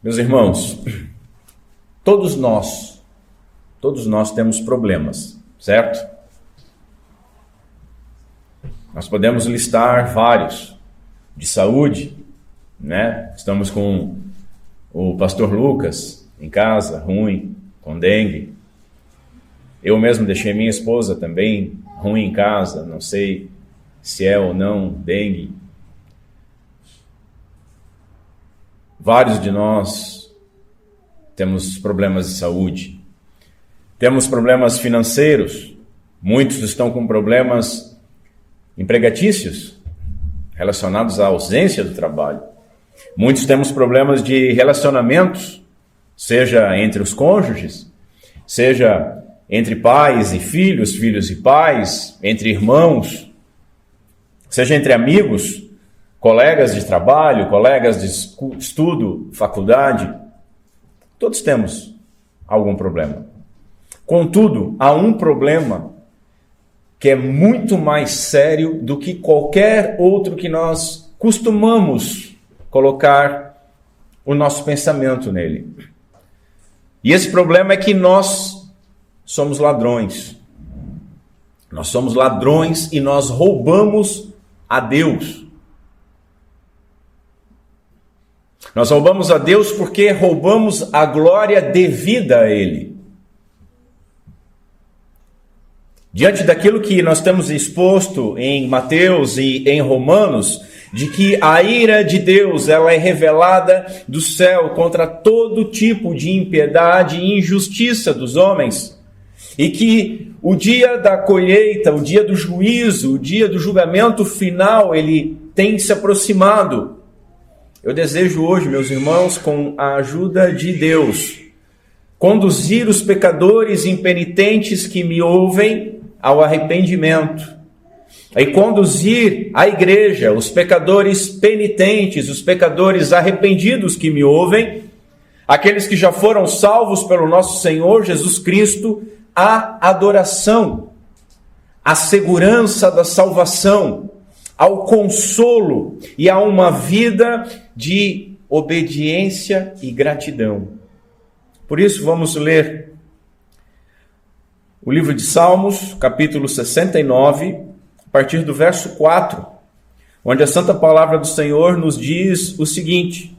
Meus irmãos, todos nós temos problemas, certo? Nós podemos listar vários de saúde, né? Estamos com o pastor Lucas em casa, ruim, com dengue. Eu mesmo deixei minha esposa também ruim em casa, não sei se é ou não dengue. Vários de nós temos problemas de saúde. Temos problemas financeiros. Muitos estão com problemas empregatícios, relacionados à ausência do trabalho. Muitos temos problemas de relacionamentos, seja entre os cônjuges, seja entre pais e filhos, filhos e pais, entre irmãos, seja entre amigos, colegas de trabalho, colegas de estudo, faculdade. Todos temos algum problema. Contudo, há um problema que é muito mais sério do que qualquer outro que nós costumamos colocar o nosso pensamento nele. E esse problema é que nós somos ladrões. Nós somos ladrões e nós roubamos a Deus. Nós roubamos a Deus porque roubamos a glória devida a Ele. Diante daquilo que nós temos exposto em Mateus e em Romanos, de que a ira de Deus ela é revelada do céu contra todo tipo de impiedade e injustiça dos homens, e que o dia da colheita, o dia do juízo, o dia do julgamento final, ele tem se aproximado. Eu desejo hoje, meus irmãos, com a ajuda de Deus, conduzir os pecadores impenitentes que me ouvem ao arrependimento, e conduzir a igreja, os pecadores penitentes, os pecadores arrependidos que me ouvem, aqueles que já foram salvos pelo nosso Senhor Jesus Cristo, à adoração, à segurança da salvação, ao consolo e a uma vida de obediência e gratidão. Por isso, vamos ler o livro de Salmos, capítulo 69, a partir do verso 4, onde a santa palavra do Senhor nos diz o seguinte: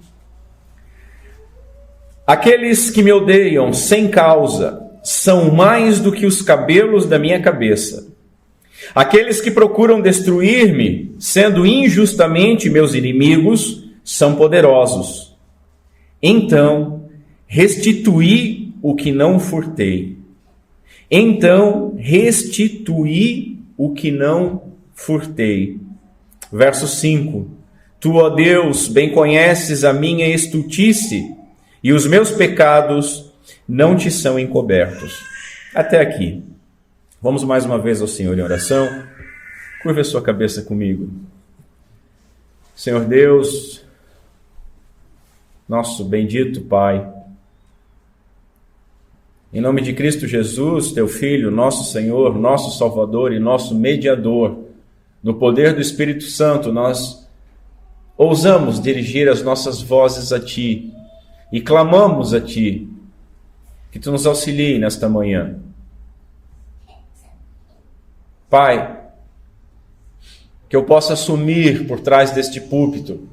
aqueles que me odeiam sem causa são mais do que os cabelos da minha cabeça. Aqueles que procuram destruir-me, sendo injustamente meus inimigos, são poderosos. Então, restituí o que não furtei. Então, restituí o que não furtei. Verso 5. Tu, ó Deus, bem conheces a minha estultice, e os meus pecados não te são encobertos. Até aqui. Vamos mais uma vez ao Senhor em oração. Curva a sua cabeça comigo. Senhor Deus, nosso bendito Pai, em nome de Cristo Jesus, teu Filho, nosso Senhor, nosso Salvador e nosso mediador, no poder do Espírito Santo, nós ousamos dirigir as nossas vozes a Ti e clamamos a Ti, que Tu nos auxilie nesta manhã. Pai, que eu possa assumir por trás deste púlpito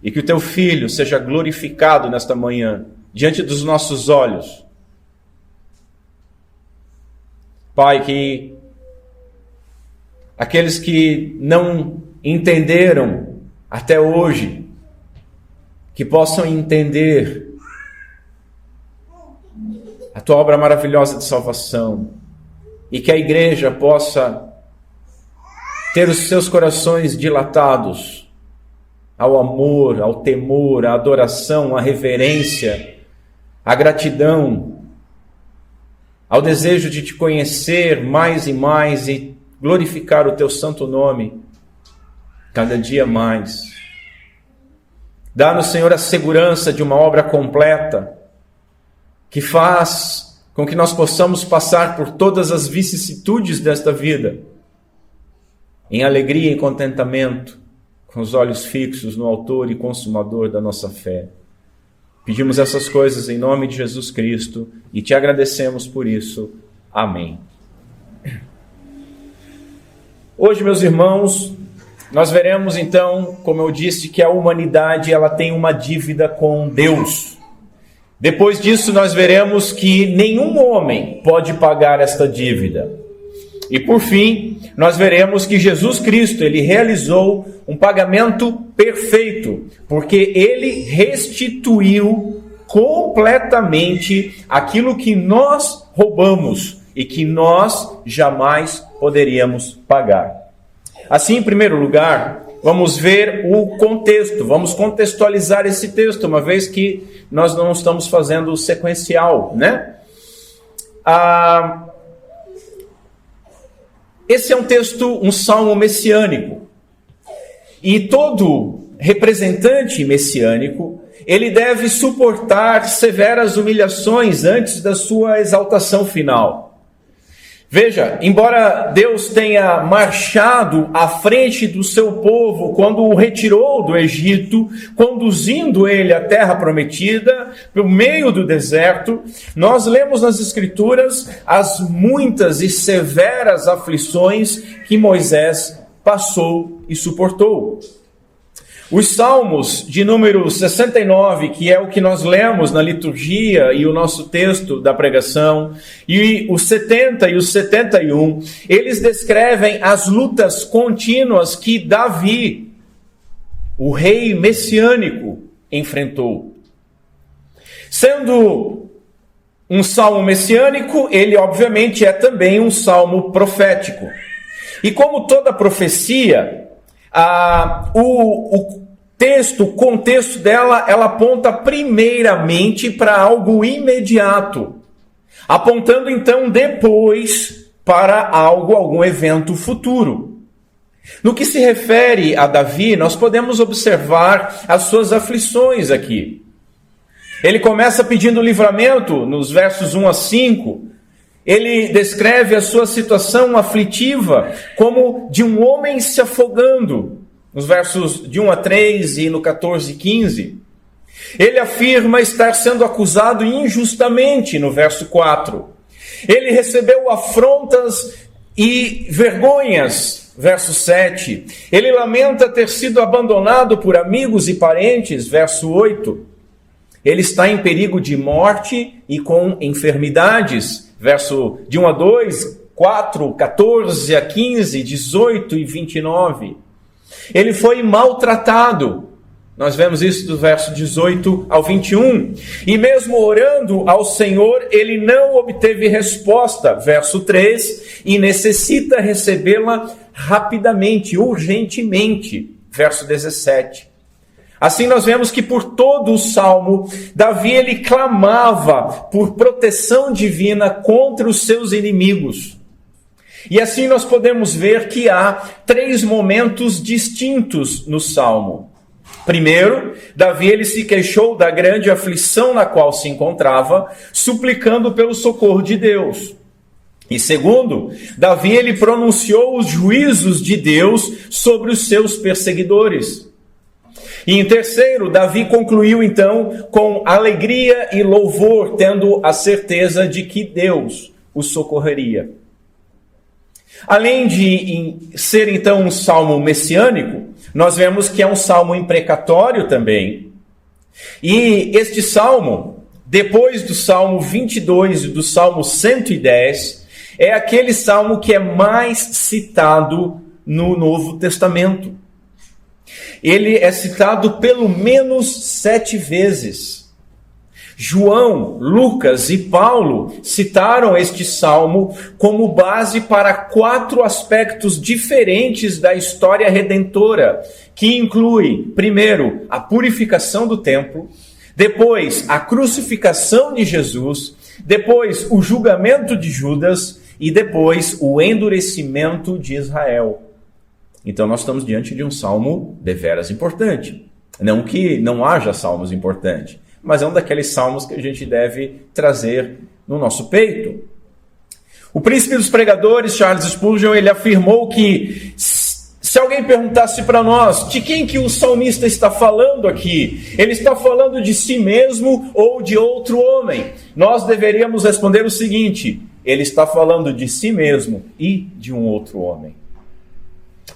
e que o Teu Filho seja glorificado nesta manhã, diante dos nossos olhos. Pai, que aqueles que não entenderam até hoje, que possam entender a Tua obra maravilhosa de salvação e que a igreja possa ter os seus corações dilatados ao amor, ao temor, à adoração, à reverência, à gratidão, ao desejo de Te conhecer mais e mais e glorificar o Teu santo nome cada dia mais. Dá-nos, Senhor, a segurança de uma obra completa que faz com que nós possamos passar por todas as vicissitudes desta vida em alegria e contentamento, com os olhos fixos no autor e consumador da nossa fé. Pedimos essas coisas em nome de Jesus Cristo e te agradecemos por isso. Amém. Hoje, meus irmãos, nós veremos então, como eu disse, que a humanidade ela tem uma dívida com Deus. Depois disso, nós veremos que nenhum homem pode pagar esta dívida. E por fim, nós veremos que Jesus Cristo, ele realizou um pagamento perfeito, porque ele restituiu completamente aquilo que nós roubamos e que nós jamais poderíamos pagar. Assim, em primeiro lugar, vamos ver o contexto, vamos contextualizar esse texto, uma vez que nós não estamos fazendo sequencial, né? Esse é um texto, um salmo messiânico. E todo representante messiânico, ele deve suportar severas humilhações antes da sua exaltação final. Veja, embora Deus tenha marchado à frente do seu povo quando o retirou do Egito, conduzindo ele à terra prometida, pelo meio do deserto, nós lemos nas Escrituras as muitas e severas aflições que Moisés passou e suportou. Os Salmos de número 69, que é o que nós lemos na liturgia e o nosso texto da pregação, e os 70 e os 71, eles descrevem as lutas contínuas que Davi, o rei messiânico, enfrentou. Sendo um salmo messiânico, ele obviamente é também um salmo profético. E como toda profecia, o contexto dela, ela aponta primeiramente para algo imediato, apontando então depois para algum evento futuro. No que se refere a Davi, nós podemos observar as suas aflições aqui. Ele começa pedindo livramento nos versos 1 a 5. Ele descreve a sua situação aflitiva como de um homem se afogando, nos versos de 1 a 3 e no 14 e 15. Ele afirma estar sendo acusado injustamente, no verso 4. Ele recebeu afrontas e vergonhas, verso 7. Ele lamenta ter sido abandonado por amigos e parentes, verso 8. Ele está em perigo de morte e com enfermidades, verso de 1 a 2, 4, 14 a 15, 18 e 29. Ele foi maltratado. Nós vemos isso do verso 18 ao 21. E mesmo orando ao Senhor, ele não obteve resposta, verso 3, e necessita recebê-la rapidamente, urgentemente, verso 17. Assim nós vemos que por todo o salmo, Davi ele clamava por proteção divina contra os seus inimigos. E assim nós podemos ver que há 3 momentos distintos no salmo. Primeiro, Davi ele se queixou da grande aflição na qual se encontrava, suplicando pelo socorro de Deus. E segundo, Davi ele pronunciou os juízos de Deus sobre os seus perseguidores. E em terceiro, Davi concluiu então com alegria e louvor, tendo a certeza de que Deus o socorreria. Além de ser então um salmo messiânico, nós vemos que é um salmo imprecatório também. E este salmo, depois do salmo 22 e do salmo 110, é aquele salmo que é mais citado no Novo Testamento. Ele é citado pelo menos 7 vezes. João, Lucas e Paulo citaram este salmo como base para 4 aspectos diferentes da história redentora, que inclui, primeiro, a purificação do templo, depois, a crucificação de Jesus, depois, o julgamento de Judas e depois, o endurecimento de Israel. Então nós estamos diante de um salmo deveras importante. Não que não haja salmos importantes, mas é um daqueles salmos que a gente deve trazer no nosso peito. O príncipe dos pregadores, Charles Spurgeon, ele afirmou que Se alguém perguntasse para nós, de quem que o salmista está falando aqui? Ele está falando de si mesmo ou de outro homem? Nós deveríamos responder o seguinte: ele está falando de si mesmo e de um outro homem.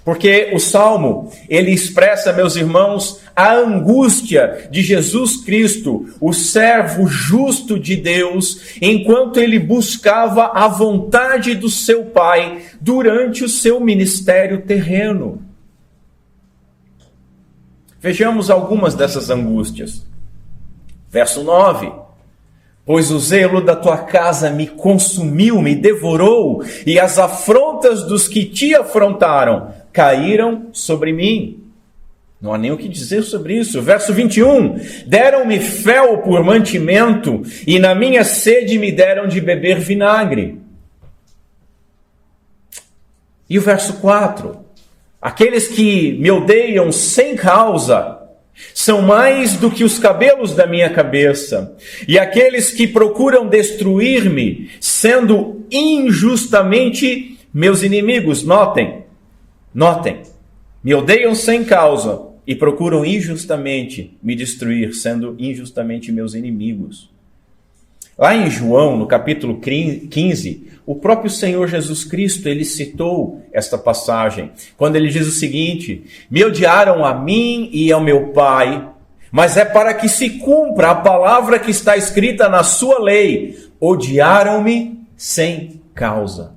Porque o Salmo, ele expressa, meus irmãos, a angústia de Jesus Cristo, o servo justo de Deus, enquanto ele buscava a vontade do seu Pai durante o seu ministério terreno. Vejamos algumas dessas angústias. Verso 9. Pois o zelo da tua casa me consumiu, me devorou, e as afrontas dos que te afrontaram caíram sobre mim. Não há nem o que dizer sobre isso. Verso 21. Deram-me fel por mantimento, e na minha sede me deram de beber vinagre. E o verso 4. Aqueles que me odeiam sem causa são mais do que os cabelos da minha cabeça, e aqueles que procuram destruir-me, sendo injustamente meus inimigos. Notem, me odeiam sem causa e procuram injustamente me destruir, sendo injustamente meus inimigos. Lá em João, no capítulo 15, o próprio Senhor Jesus Cristo, ele citou esta passagem, quando ele diz o seguinte: me odiaram a mim e ao meu Pai, mas é para que se cumpra a palavra que está escrita na sua lei: odiaram-me sem causa.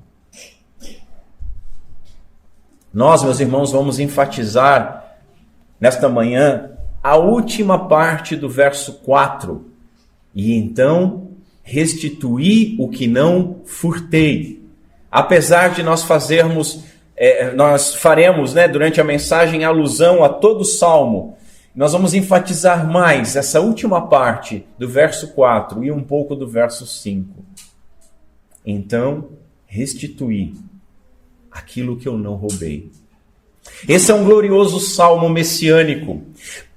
Nós, meus irmãos, vamos enfatizar nesta manhã a última parte do verso 4. E então restituí o que não furtei. Apesar de nós faremos durante a mensagem alusão a todo o Salmo, nós vamos enfatizar mais essa última parte do verso 4 e um pouco do verso 5. Então restituí aquilo que eu não roubei. Esse é um glorioso salmo messiânico,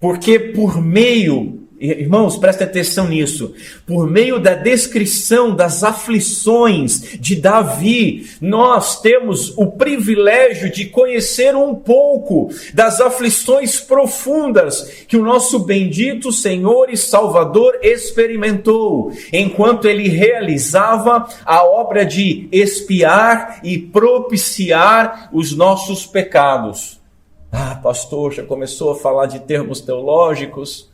porque por meio, irmãos, prestem atenção nisso, por meio da descrição das aflições de Davi, nós temos o privilégio de conhecer um pouco das aflições profundas que o nosso bendito Senhor e Salvador experimentou, enquanto ele realizava a obra de expiar e propiciar os nossos pecados. Ah, pastor, já começou a falar de termos teológicos.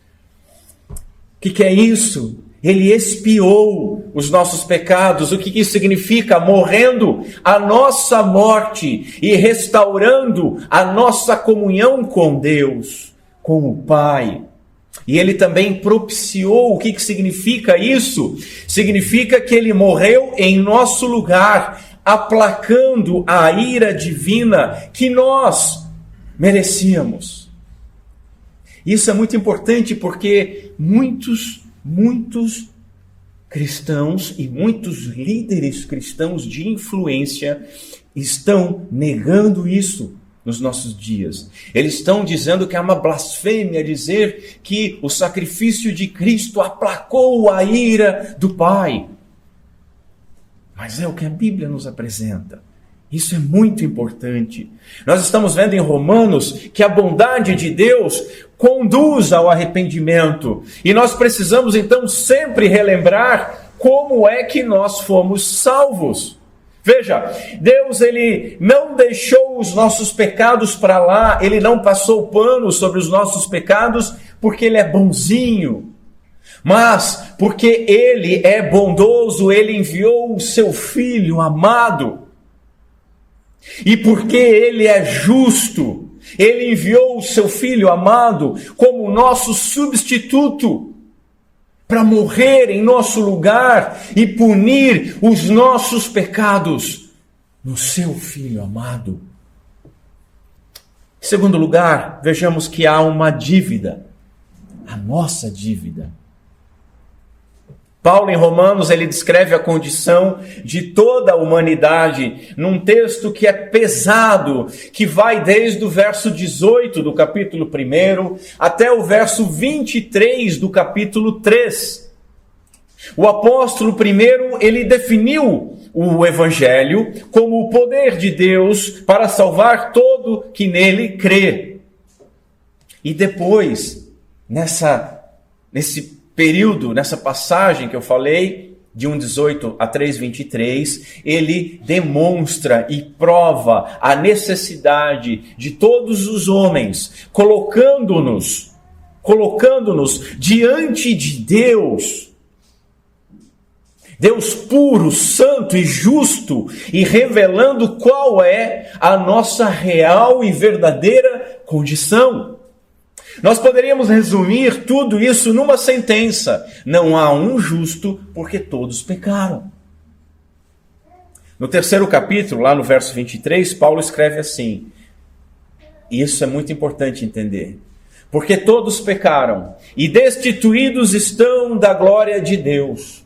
O que é isso? Ele expiou os nossos pecados. O que isso significa? Morrendo a nossa morte e restaurando a nossa comunhão com Deus, com o Pai. E ele também propiciou. O que significa isso? Significa que ele morreu em nosso lugar, aplacando a ira divina que nós merecíamos. Isso é muito importante porque muitos cristãos e muitos líderes cristãos de influência estão negando isso nos nossos dias. Eles estão dizendo que é uma blasfêmia dizer que o sacrifício de Cristo aplacou a ira do Pai. Mas é o que a Bíblia nos apresenta. Isso é muito importante. Nós estamos vendo em Romanos que a bondade de Deus conduz ao arrependimento. E nós precisamos então sempre relembrar como é que nós fomos salvos. Veja, Deus ele não deixou os nossos pecados para lá, ele não passou pano sobre os nossos pecados porque ele é bonzinho. Mas porque ele é bondoso, ele enviou o seu Filho amado. E porque ele é justo, ele enviou o seu Filho amado como nosso substituto para morrer em nosso lugar e punir os nossos pecados no seu Filho amado. Em segundo lugar, vejamos que há uma dívida, a nossa dívida. Paulo, em Romanos, ele descreve a condição de toda a humanidade num texto que é pesado, que vai desde o verso 18 do capítulo 1 até o verso 23 do capítulo 3. O apóstolo primeiro, ele definiu o Evangelho como o poder de Deus para salvar todo que nele crê. E depois, nesse período, nessa passagem que eu falei, de 1:18 a 3:23, ele demonstra e prova a necessidade de todos os homens, colocando-nos diante de Deus, Deus puro, santo e justo, e revelando qual é a nossa real e verdadeira condição. Nós poderíamos resumir tudo isso numa sentença: não há um justo, porque todos pecaram. No 3º capítulo, lá no verso 23, Paulo escreve assim, e isso é muito importante entender: porque todos pecaram e destituídos estão da glória de Deus.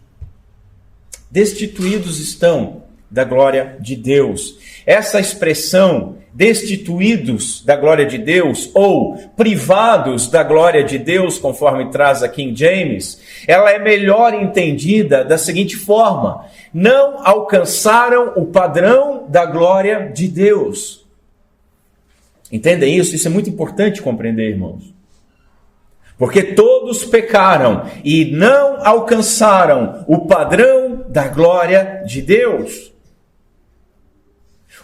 Destituídos estão da glória de Deus. Essa expressão, destituídos da glória de Deus, ou privados da glória de Deus, conforme traz a King James, ela é melhor entendida da seguinte forma: não alcançaram o padrão da glória de Deus. Entendem isso? Isso é muito importante compreender, irmãos. Porque todos pecaram e não alcançaram o padrão da glória de Deus.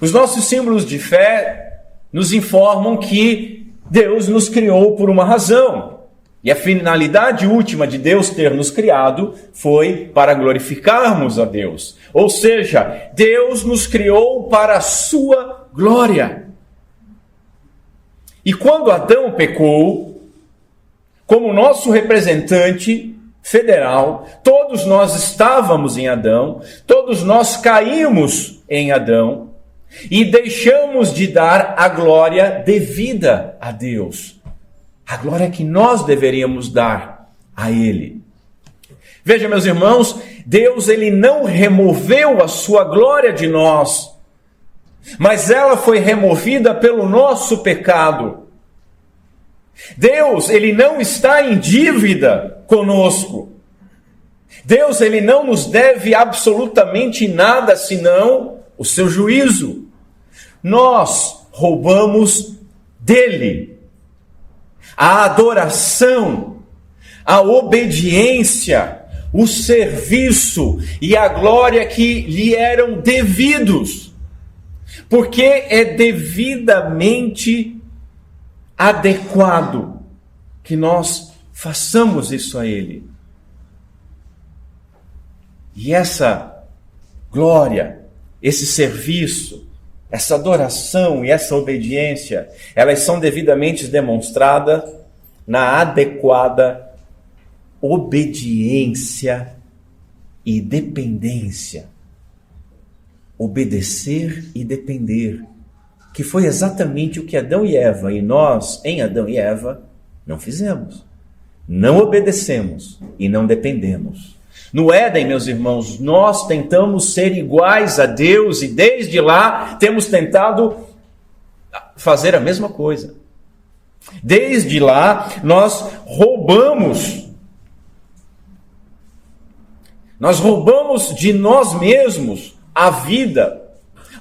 Os nossos símbolos de fé nos informam que Deus nos criou por uma razão. E a finalidade última de Deus ter nos criado foi para glorificarmos a Deus. Ou seja, Deus nos criou para a sua glória. E quando Adão pecou, como nosso representante federal, todos nós estávamos em Adão, todos nós caímos em Adão e deixamos de dar a glória devida a Deus, a glória que nós deveríamos dar a Ele. Veja, meus irmãos, Deus ele não removeu a sua glória de nós, mas ela foi removida pelo nosso pecado. Deus, ele não está em dívida conosco. Deus, ele não nos deve absolutamente nada senão o seu juízo. Nós roubamos dele a adoração, a obediência, o serviço e a glória que lhe eram devidos, porque é devidamente adequado que nós façamos isso a Ele. E essa glória, esse serviço, essa adoração e essa obediência, elas são devidamente demonstradas na adequada obediência e dependência. Obedecer e depender, que foi exatamente o que Adão e Eva, e nós, em Adão e Eva, não fizemos. Não obedecemos e não dependemos. No Éden, meus irmãos, nós tentamos ser iguais a Deus e desde lá temos tentado fazer a mesma coisa. Desde lá nós roubamos. Nós roubamos de nós mesmos a vida.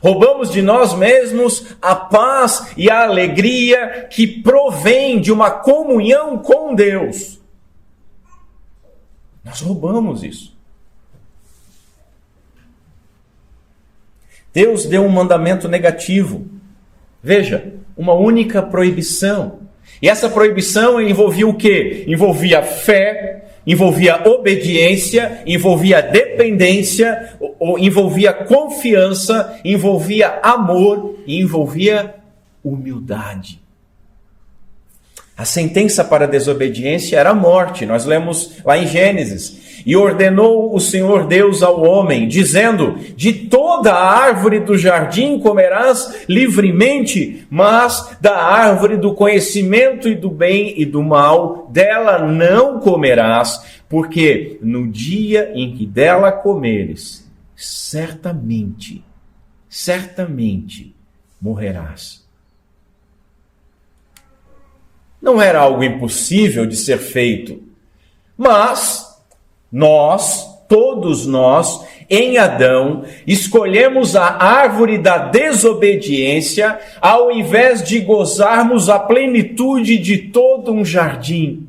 Roubamos de nós mesmos a paz e a alegria que provém de uma comunhão com Deus. Nós roubamos isso. Deus deu um mandamento negativo. Veja, uma única proibição. E essa proibição envolvia o quê? Envolvia fé, envolvia obediência, envolvia dependência, envolvia confiança, envolvia amor e envolvia humildade. A sentença para a desobediência era a morte. Nós lemos lá em Gênesis. E ordenou o Senhor Deus ao homem, dizendo: de toda a árvore do jardim comerás livremente, mas da árvore do conhecimento e do bem e do mal, dela não comerás, porque no dia em que dela comeres, certamente morrerás. Não era algo impossível de ser feito, mas nós, todos nós, em Adão, escolhemos a árvore da desobediência ao invés de gozarmos a plenitude de todo um jardim.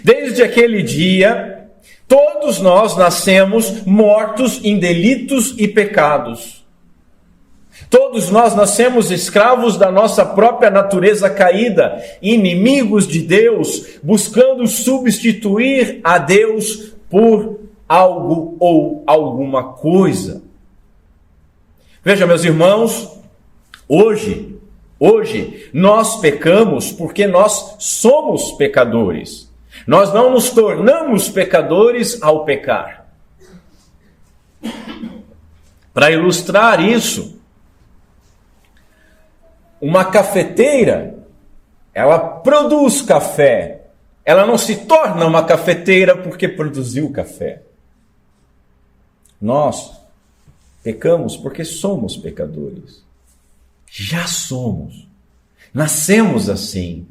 Desde aquele dia, todos nós nascemos mortos em delitos e pecados. Todos nós nascemos escravos da nossa própria natureza caída, inimigos de Deus, buscando substituir a Deus por algo ou alguma coisa. Veja, meus irmãos, hoje nós pecamos porque nós somos pecadores. Nós não nos tornamos pecadores ao pecar. Para ilustrar isso, uma cafeteira, ela produz café. Ela não se torna uma cafeteira porque produziu café. Nós pecamos porque somos pecadores. Já somos. Nascemos assim.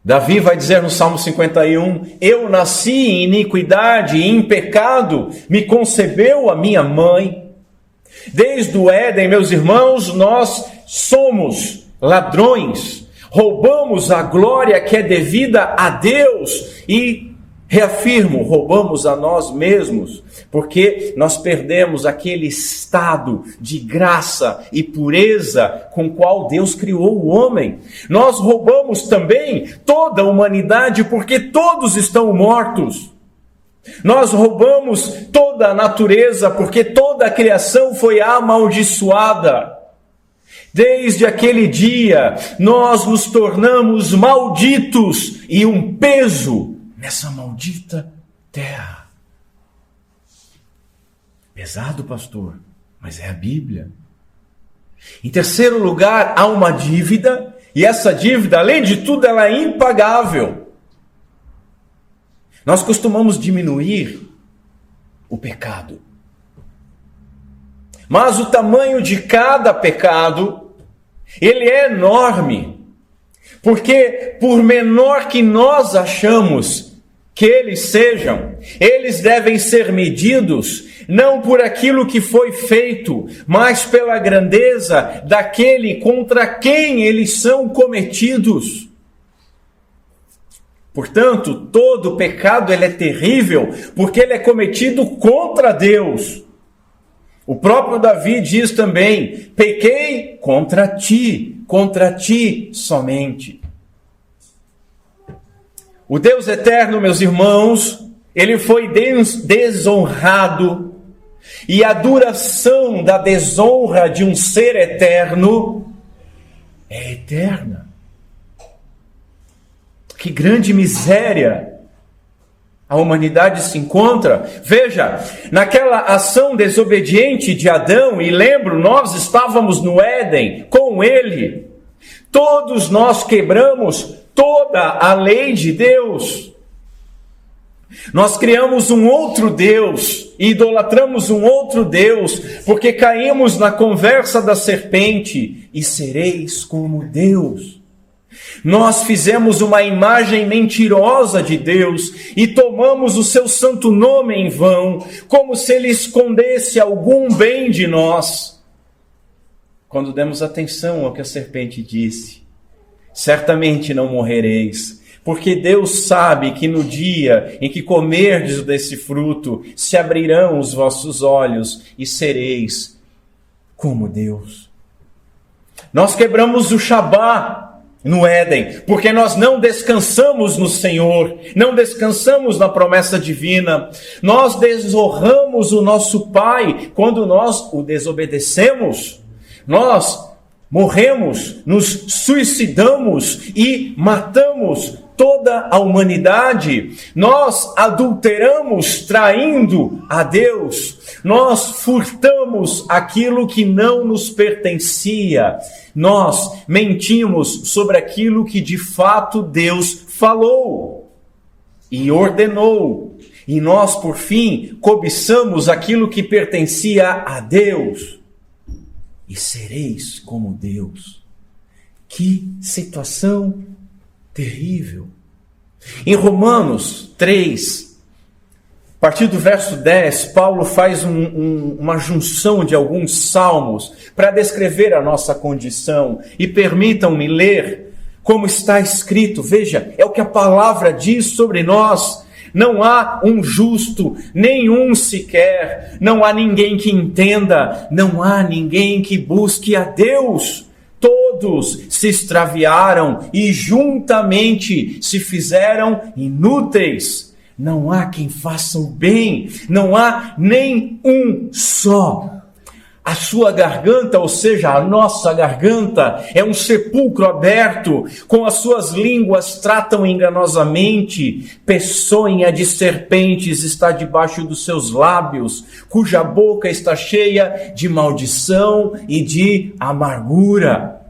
Davi vai dizer no Salmo 51, eu nasci em iniquidade e em pecado, me concebeu a minha mãe. Desde o Éden, meus irmãos, nós somos ladrões, roubamos a glória que é devida a Deus e, reafirmo, roubamos a nós mesmos, porque nós perdemos aquele estado de graça e pureza com o qual Deus criou o homem. Nós roubamos também toda a humanidade porque todos estão mortos. Nós roubamos toda a natureza porque toda a criação foi amaldiçoada. Desde aquele dia, nós nos tornamos malditos e um peso nessa maldita terra. Pesado, pastor, mas é a Bíblia. Em terceiro lugar, há uma dívida, e essa dívida, além de tudo, ela é impagável. Nós costumamos diminuir o pecado. Mas o tamanho de cada pecado, ele é enorme. Porque por menor que nós achamos que eles sejam, eles devem ser medidos não por aquilo que foi feito, mas pela grandeza daquele contra quem eles são cometidos. Portanto, todo pecado ele é terrível, porque ele é cometido contra Deus. O próprio Davi diz também, pequei contra ti somente. O Deus eterno, meus irmãos, ele foi desonrado, e a duração da desonra de um ser eterno é eterna. Que grande miséria a humanidade se encontra. Veja, naquela ação desobediente de Adão, e lembro, nós estávamos no Éden com ele. Todos nós quebramos toda a lei de Deus. Nós criamos um outro Deus, e idolatramos um outro Deus, porque caímos na conversa da serpente, e sereis como Deus. Nós fizemos uma imagem mentirosa de Deus e tomamos o seu santo nome em vão, como se ele escondesse algum bem de nós. Quando demos atenção ao que a serpente disse, certamente não morrereis, porque Deus sabe que no dia em que comerdes desse fruto, se abrirão os vossos olhos e sereis como Deus. Nós quebramos o Shabá no Éden, porque nós não descansamos no Senhor, não descansamos na promessa divina. Nós desonramos o nosso Pai quando nós o desobedecemos. Nós morremos, nos suicidamos e matamos toda a humanidade. Nós adulteramos traindo a Deus. Nós furtamos aquilo que não nos pertencia. Nós mentimos sobre aquilo que de fato Deus falou e ordenou. E nós, por fim, cobiçamos aquilo que pertencia a Deus. E sereis como Deus. Que situação terrível. Em Romanos 3, partir do verso 10, Paulo faz uma junção de alguns salmos para descrever a nossa condição. E permitam-me ler como está escrito. Veja, é o que a palavra diz sobre nós. Não há um justo, nenhum sequer. Não há ninguém que entenda. Não há ninguém que busque a Deus. Todos se extraviaram e juntamente se fizeram inúteis. Não há quem faça o bem, não há nem um só. A sua garganta, ou seja, a nossa garganta, é um sepulcro aberto, com as suas línguas tratam enganosamente, peçonha de serpentes está debaixo dos seus lábios, cuja boca está cheia de maldição e de amargura.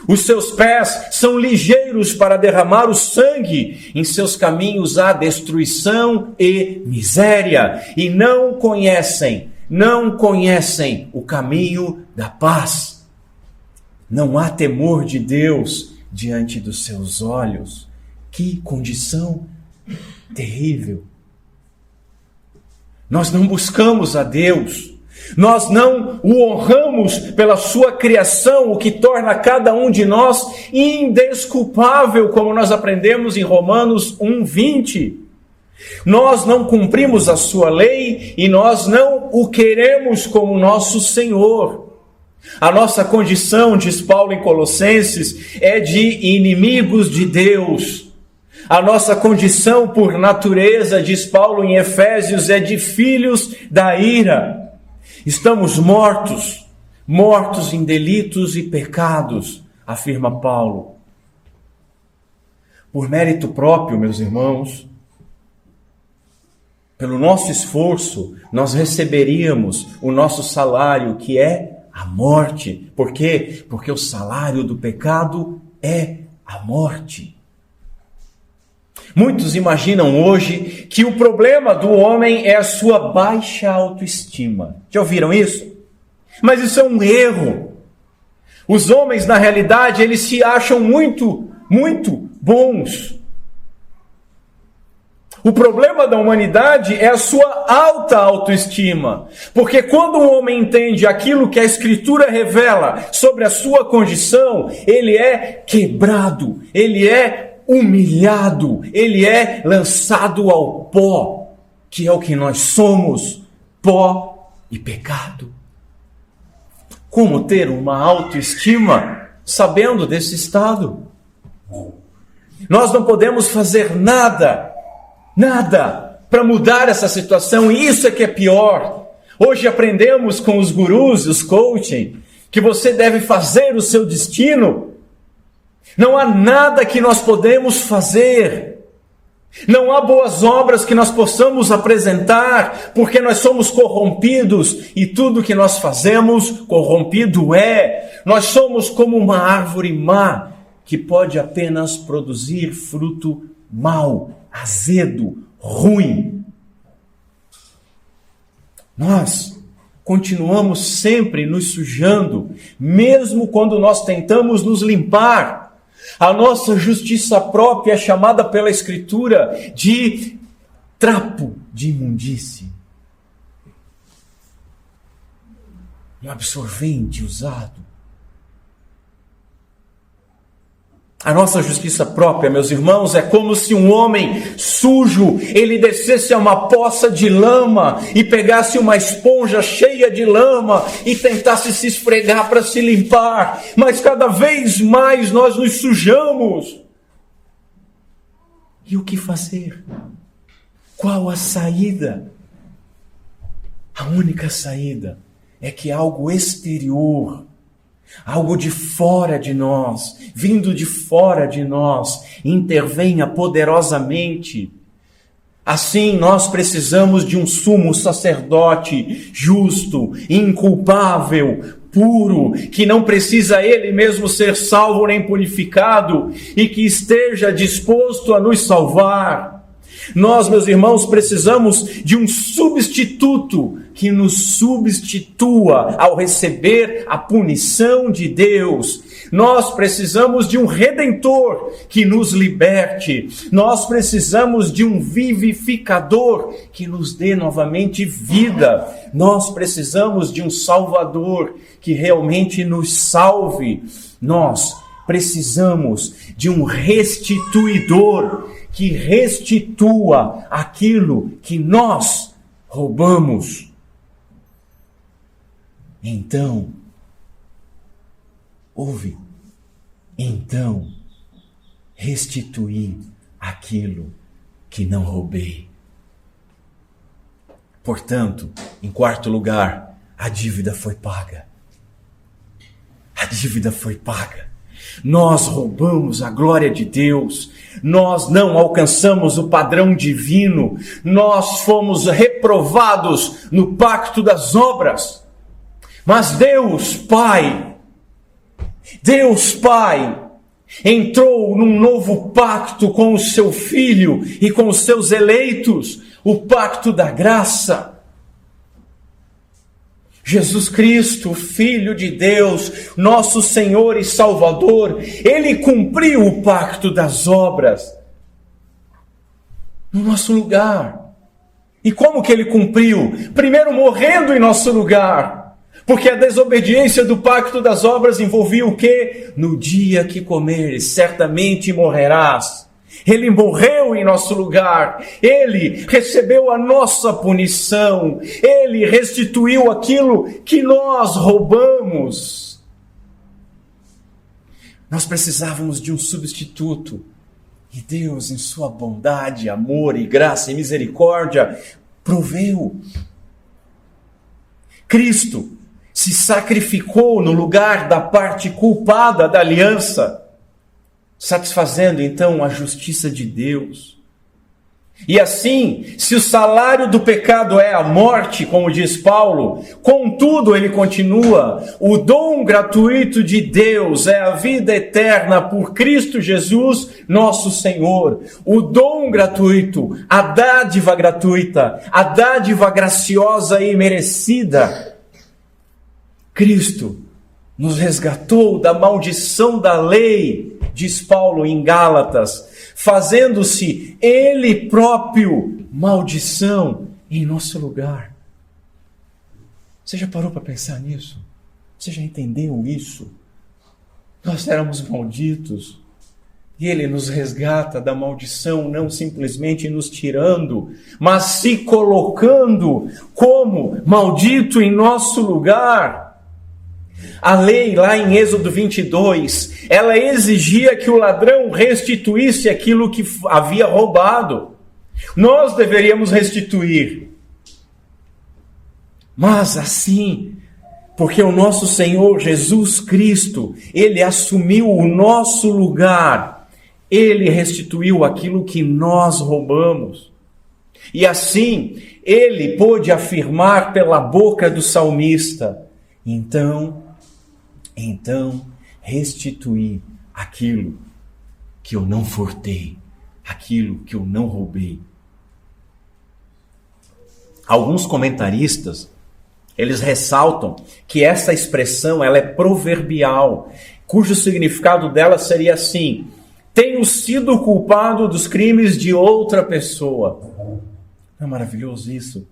Os seus pés são ligeiros para derramar o sangue, em seus caminhos há destruição e miséria, e não conhecem o caminho da paz. Não há temor de Deus diante dos seus olhos. Que condição terrível! Nós não buscamos a Deus. Nós não o honramos pela sua criação, o que torna cada um de nós indesculpável, como nós aprendemos em Romanos 1:20. Nós não cumprimos a sua lei e nós não o queremos como nosso Senhor. A nossa condição, diz Paulo em Colossenses, é de inimigos de Deus. A nossa condição por natureza, diz Paulo em Efésios, é de filhos da ira. Estamos mortos em delitos e pecados, afirma Paulo. Por mérito próprio, meus irmãos, pelo nosso esforço, nós receberíamos o nosso salário, que é a morte. Por quê? Porque o salário do pecado é a morte. Muitos imaginam hoje que o problema do homem é a sua baixa autoestima. Já ouviram isso? Mas isso é um erro. Os homens, na realidade, eles se acham muito bons. O problema da humanidade é a sua alta autoestima. Porque quando um homem entende aquilo que a Escritura revela sobre a sua condição, ele é quebrado, ele é humilhado, ele é lançado ao pó, que é o que nós somos, pó e pecado. Como ter uma autoestima sabendo desse estado? Nós não podemos fazer nada para mudar essa situação, e isso é que é pior. Hoje aprendemos com os gurus, os coaching, que você deve fazer o seu destino. Não há nada que nós podemos fazer. Não há boas obras que nós possamos apresentar, porque nós somos corrompidos e tudo que nós fazemos, corrompido é. Nós somos como uma árvore má que pode apenas produzir fruto mau, azedo, ruim. Nós continuamos sempre nos sujando, mesmo quando nós tentamos nos limpar. A nossa justiça própria é chamada pela Escritura de trapo de imundície. Um absorvente usado. A nossa justiça própria, meus irmãos, é como se um homem sujo, ele descesse a uma poça de lama e pegasse uma esponja cheia de lama e tentasse se esfregar para se limpar. Mas cada vez mais nós nos sujamos. E o que fazer? Qual a saída? A única saída é que algo exterior, algo de fora de nós, vindo de fora de nós, intervenha poderosamente. Assim, nós precisamos de um sumo sacerdote justo, inculpável, puro, que não precisa ele mesmo ser salvo nem purificado, e que esteja disposto a nos salvar. Nós, meus irmãos, precisamos de um substituto que nos substitua ao receber a punição de Deus. Nós precisamos de um redentor que nos liberte. Nós precisamos de um vivificador que nos dê novamente vida. Nós precisamos de um salvador que realmente nos salve. Nós precisamos de um restituidor que restitua aquilo que nós roubamos. Então, restituir aquilo que não roubei. Portanto, em quarto lugar, a dívida foi paga. A dívida foi paga. Nós roubamos a glória de Deus, nós não alcançamos o padrão divino, nós fomos reprovados no pacto das obras. Mas Deus Pai, entrou num novo pacto com o seu Filho e com os seus eleitos, o pacto da graça. Jesus Cristo, Filho de Deus, nosso Senhor e Salvador, Ele cumpriu o pacto das obras no nosso lugar. E como que Ele cumpriu? Primeiro morrendo em nosso lugar, porque a desobediência do pacto das obras envolvia o quê? No dia que comeres, certamente morrerás. Ele morreu em nosso lugar, Ele recebeu a nossa punição, Ele restituiu aquilo que nós roubamos. Nós precisávamos de um substituto, e Deus, em sua bondade, amor e graça e misericórdia, proveu. Cristo se sacrificou no lugar da parte culpada da aliança, satisfazendo então a justiça de Deus. E assim, se o salário do pecado é a morte, como diz Paulo, contudo ele continua, o dom gratuito de Deus é a vida eterna por Cristo Jesus, nosso Senhor. O dom gratuito, a dádiva gratuita, a dádiva graciosa e merecida. Cristo nos resgatou da maldição da lei, diz Paulo em Gálatas, fazendo-se Ele próprio maldição em nosso lugar. Você já parou para pensar nisso? Você já entendeu isso? Nós éramos malditos e Ele nos resgata da maldição, não simplesmente nos tirando, mas se colocando como maldito em nosso lugar. A lei, lá em Êxodo 22, ela exigia que o ladrão restituísse aquilo que havia roubado. Nós deveríamos restituir. Mas assim, porque o nosso Senhor Jesus Cristo, Ele assumiu o nosso lugar, Ele restituiu aquilo que nós roubamos. E assim, Ele pôde afirmar pela boca do salmista, Então, restituir aquilo que eu não furtei, aquilo que eu não roubei. Alguns comentaristas, eles ressaltam que essa expressão ela é proverbial, cujo significado dela seria assim: tenho sido culpado dos crimes de outra pessoa. Não é maravilhoso isso?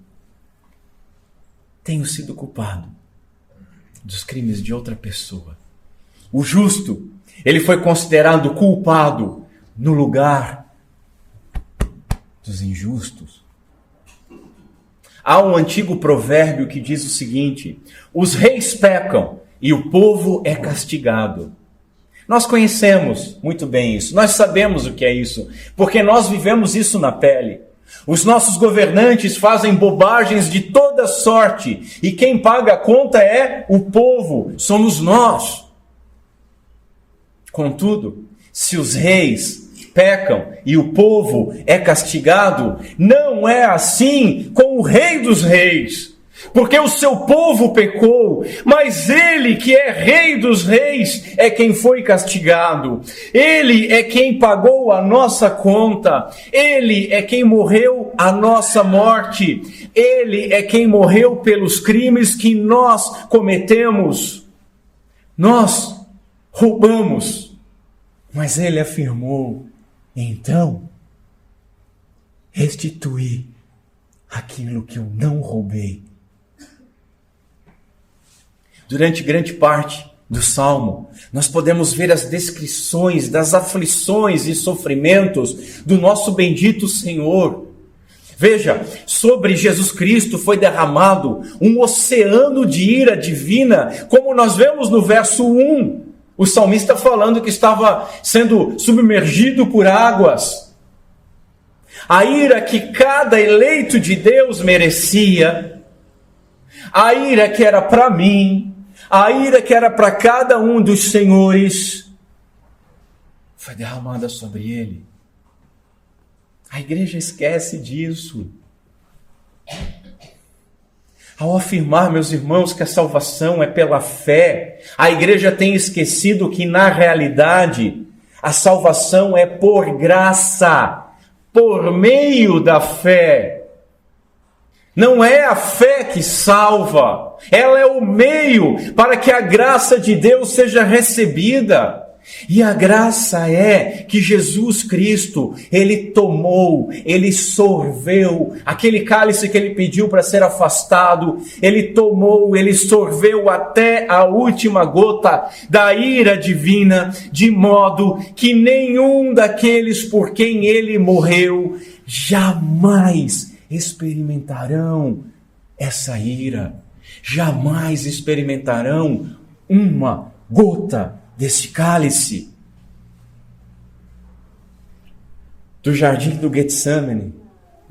Tenho sido culpado dos crimes de outra pessoa. O justo, ele foi considerado culpado no lugar dos injustos. Há um antigo provérbio que diz o seguinte: os reis pecam e o povo é castigado. Nós conhecemos muito bem isso, nós sabemos o que é isso, porque nós vivemos isso na pele. Os nossos governantes fazem bobagens de toda sorte, e quem paga a conta é o povo, somos nós. Contudo, se os reis pecam e o povo é castigado, não é assim com o Rei dos Reis. porque o seu povo pecou, mas ele, que é Rei dos Reis, é quem foi castigado. Ele é quem pagou a nossa conta. Ele é quem morreu a nossa morte. Ele é quem morreu pelos crimes que nós cometemos. Nós roubamos, mas ele afirmou: então, restituí aquilo que eu não roubei. Durante grande parte do Salmo, nós podemos ver as descrições das aflições e sofrimentos do nosso bendito Senhor. Veja, sobre Jesus Cristo foi derramado um oceano de ira divina, como nós vemos no verso 1. O salmista falando que estava sendo submergido por águas. A ira que cada eleito de Deus merecia, a ira que era para mim, a ira que era para cada um dos senhores, foi derramada sobre ele. A igreja esquece disso. Ao afirmar, meus irmãos, que a salvação é pela fé, a igreja tem esquecido que, na realidade, a salvação é por graça, por meio da fé. Não é a fé que salva, ela é o meio para que a graça de Deus seja recebida. E a graça é que Jesus Cristo, ele tomou, ele sorveu aquele cálice que ele pediu para ser afastado, ele tomou, ele sorveu até a última gota da ira divina, de modo que nenhum daqueles por quem ele morreu jamais experimentarão essa ira, jamais experimentarão uma gota desse cálice. Do jardim do Getsemane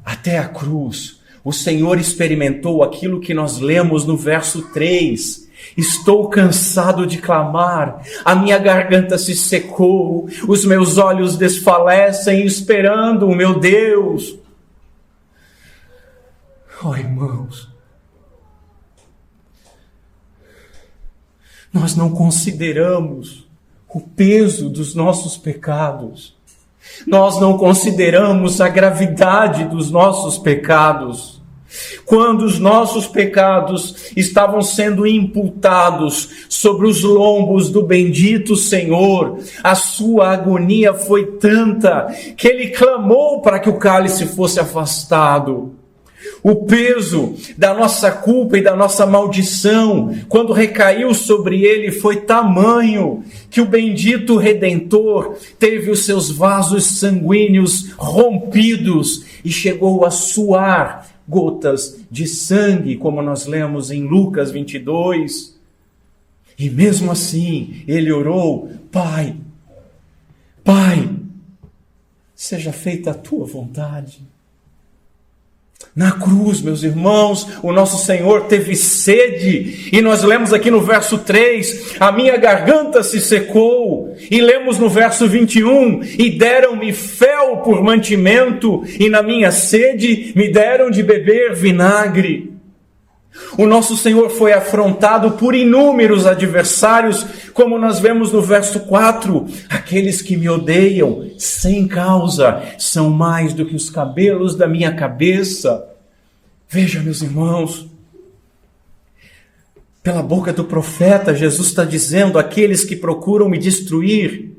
até a cruz, o Senhor experimentou aquilo que nós lemos no verso 3. Estou cansado de clamar, a minha garganta se secou, os meus olhos desfalecem esperando o meu Deus. Oh, irmãos, nós não consideramos o peso dos nossos pecados. Nós não consideramos a gravidade dos nossos pecados. Quando os nossos pecados estavam sendo imputados sobre os lombos do bendito Senhor, a sua agonia foi tanta que ele clamou para que o cálice fosse afastado. O peso da nossa culpa e da nossa maldição, quando recaiu sobre ele, foi tamanho que o bendito Redentor teve os seus vasos sanguíneos rompidos e chegou a suar gotas de sangue, como nós lemos em Lucas 22. E mesmo assim, ele orou: Pai, seja feita a tua vontade. Na cruz, meus irmãos, o nosso Senhor teve sede, e nós lemos aqui no verso 3, a minha garganta se secou, e lemos no verso 21, e deram-me fel por mantimento, e na minha sede me deram de beber vinagre. O nosso Senhor foi afrontado por inúmeros adversários, como nós vemos no verso 4, aqueles que me odeiam sem causa são mais do que os cabelos da minha cabeça. Veja, meus irmãos, pela boca do profeta, Jesus está dizendo: aqueles que procuram me destruir,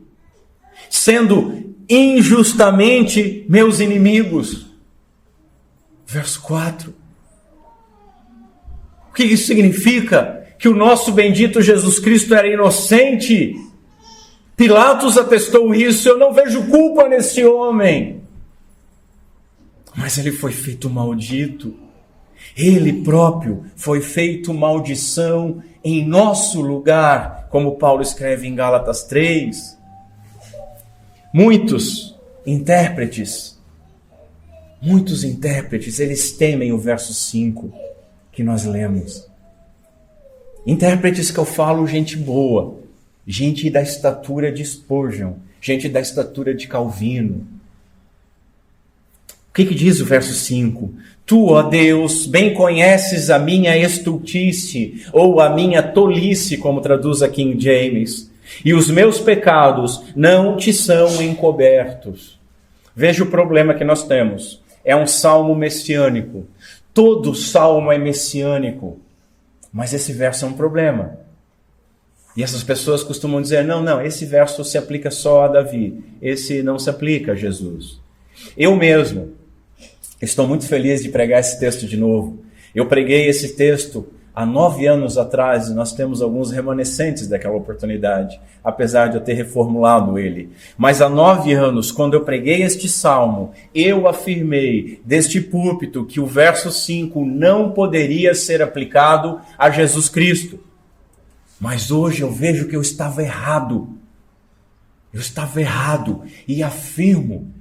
sendo injustamente meus inimigos. Verso 4. O que isso significa? Que o nosso bendito Jesus Cristo era inocente. Pilatos atestou isso: eu não vejo culpa nesse homem. Mas ele foi feito maldito. Ele próprio foi feito maldição em nosso lugar, como Paulo escreve em Gálatas 3. Muitos intérpretes, eles temem o verso 5 que nós lemos. Intérpretes que eu falo, gente boa, gente da estatura de Spurgeon, gente da estatura de Calvino. O que diz o verso 5? Tu, ó Deus, bem conheces a minha estultice, ou a minha tolice, como traduz a King James, e os meus pecados não te são encobertos. Veja o problema que nós temos. É um salmo messiânico. Todo salmo é messiânico. Mas esse verso é um problema. E essas pessoas costumam dizer, não, esse verso se aplica só a Davi. Esse não se aplica a Jesus. Eu mesmo estou muito feliz de pregar esse texto de novo. Eu preguei esse texto há 9 anos atrás e nós temos alguns remanescentes daquela oportunidade, apesar de eu ter reformulado ele. Mas há 9 anos, quando eu preguei este salmo, eu afirmei deste púlpito que o verso 5 não poderia ser aplicado a Jesus Cristo. Mas hoje eu vejo que eu estava errado. Eu estava errado e afirmo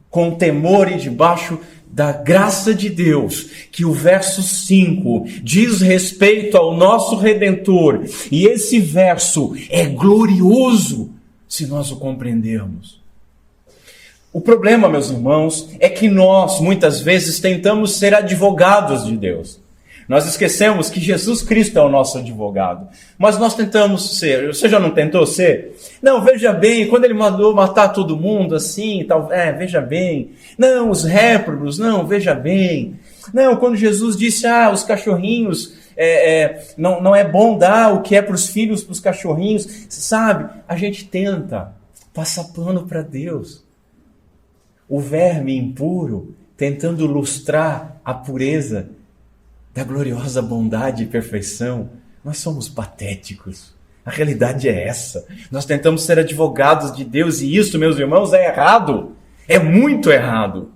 com temor e debaixo da graça de Deus, que o verso 5 diz respeito ao nosso Redentor, e esse verso é glorioso se nós o compreendermos. O problema, meus irmãos, é que nós muitas vezes tentamos ser advogados de Deus. Nós esquecemos que Jesus Cristo é o nosso advogado. Mas nós tentamos ser. Você já não tentou ser? Não, veja bem, quando ele mandou matar todo mundo assim, tal, veja bem. Não, os réprobos, não, veja bem. Não, quando Jesus disse, os cachorrinhos, não é bom dar o que é para os filhos, para os cachorrinhos. Sabe, a gente tenta passar pano para Deus. O verme impuro, tentando lustrar a pureza da gloriosa bondade e perfeição, nós somos patéticos. A realidade é essa. Nós tentamos ser advogados de Deus e isso, meus irmãos, é errado. É muito errado.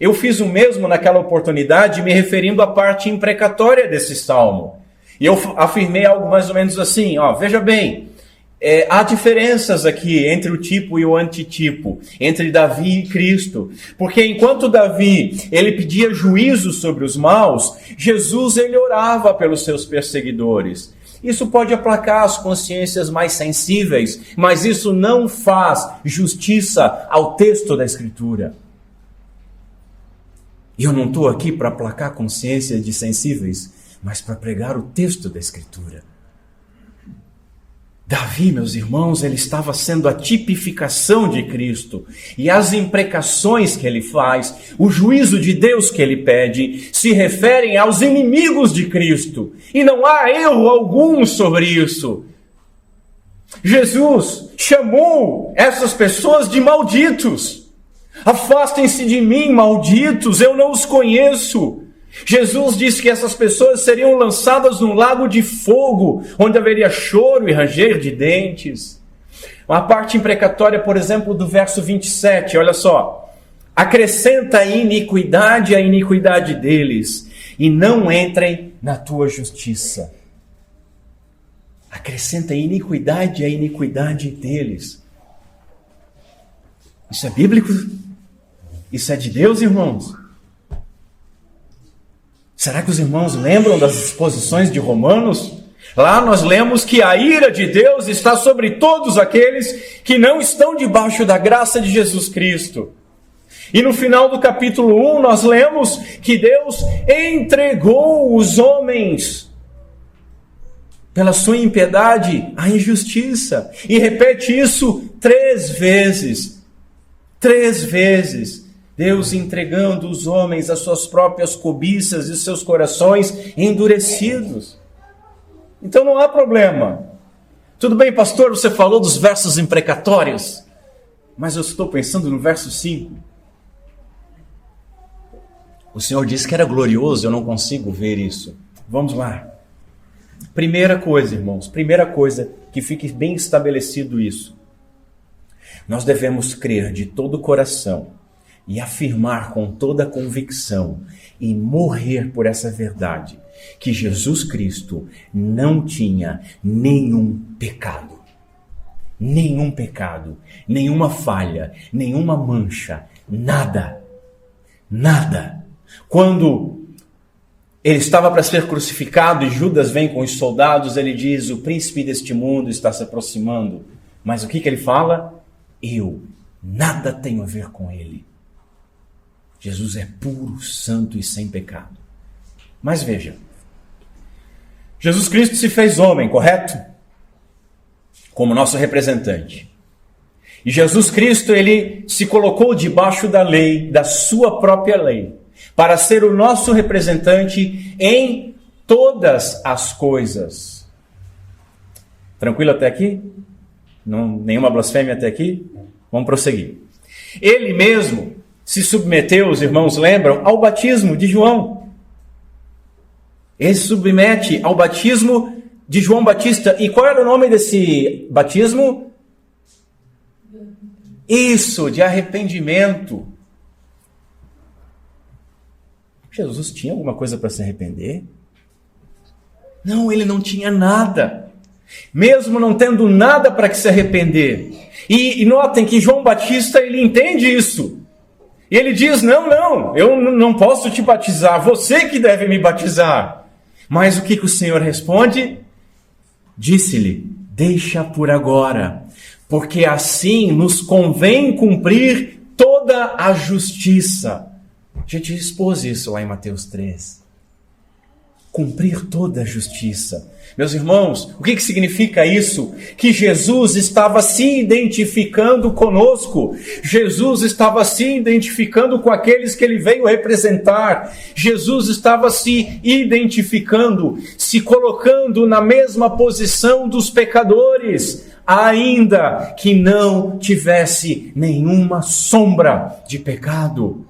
Eu fiz o mesmo naquela oportunidade, me referindo à parte imprecatória desse salmo. E eu afirmei algo mais ou menos assim, veja bem, há diferenças aqui entre o tipo e o antitipo, entre Davi e Cristo. Porque enquanto Davi, ele pedia juízo sobre os maus, Jesus, ele orava pelos seus perseguidores. Isso pode aplacar as consciências mais sensíveis, mas isso não faz justiça ao texto da Escritura. E eu não estou aqui para aplacar a consciência de sensíveis, mas para pregar o texto da Escritura. Davi, meus irmãos, ele estava sendo a tipificação de Cristo. E as imprecações que ele faz, o juízo de Deus que ele pede, se referem aos inimigos de Cristo. E não há erro algum sobre isso. Jesus chamou essas pessoas de malditos. Afastem-se de mim, malditos, eu não os conheço. Jesus disse que essas pessoas seriam lançadas num lago de fogo, onde haveria choro e ranger de dentes. Uma parte imprecatória, por exemplo, do verso 27, olha só. Acrescenta a iniquidade deles, e não entrem na tua justiça. Acrescenta a iniquidade deles. Isso é bíblico? Isso é de Deus, irmãos? Será que os irmãos lembram das exposições de Romanos? Lá nós lemos que a ira de Deus está sobre todos aqueles que não estão debaixo da graça de Jesus Cristo. E no final do capítulo 1 nós lemos que Deus entregou os homens pela sua impiedade à injustiça. E repete isso 3 vezes. 3 vezes. Deus entregando os homens às suas próprias cobiças e seus corações endurecidos. Então não há problema. Tudo bem, pastor, você falou dos versos imprecatórios, mas eu estou pensando no verso 5. O Senhor disse que era glorioso, eu não consigo ver isso. Vamos lá. Primeira coisa, irmãos, que fique bem estabelecido isso. Nós devemos crer de todo o coração e afirmar com toda a convicção e morrer por essa verdade, que Jesus Cristo não tinha nenhum pecado, nenhuma falha, nenhuma mancha, nada. Quando ele estava para ser crucificado e Judas vem com os soldados, ele diz, o príncipe deste mundo está se aproximando. Mas o que ele fala? Eu nada tenho a ver com ele. Jesus é puro, santo e sem pecado. Mas veja, Jesus Cristo se fez homem, correto? Como nosso representante. E Jesus Cristo, ele se colocou debaixo da lei, da sua própria lei, para ser o nosso representante em todas as coisas. Tranquilo até aqui? Nenhuma blasfêmia até aqui? Vamos prosseguir. Ele mesmo se submeteu, os irmãos lembram, ao batismo de João. Ele se submete ao batismo de João Batista. E qual era o nome desse batismo? Isso, de arrependimento. Jesus tinha alguma coisa para se arrepender? Não, ele não tinha nada. Mesmo não tendo nada para que se arrepender. E notem que João Batista, ele entende isso. E ele diz, não, eu não posso te batizar, você que deve me batizar. Mas o que o Senhor responde? Disse-lhe, deixa por agora, porque assim nos convém cumprir toda a justiça. A gente expôs isso lá em Mateus 3. Cumprir toda a justiça. Meus irmãos, o que significa isso? Que Jesus estava se identificando conosco. Jesus estava se identificando com aqueles que ele veio representar. Jesus estava se identificando, se colocando na mesma posição dos pecadores, ainda que não tivesse nenhuma sombra de pecado.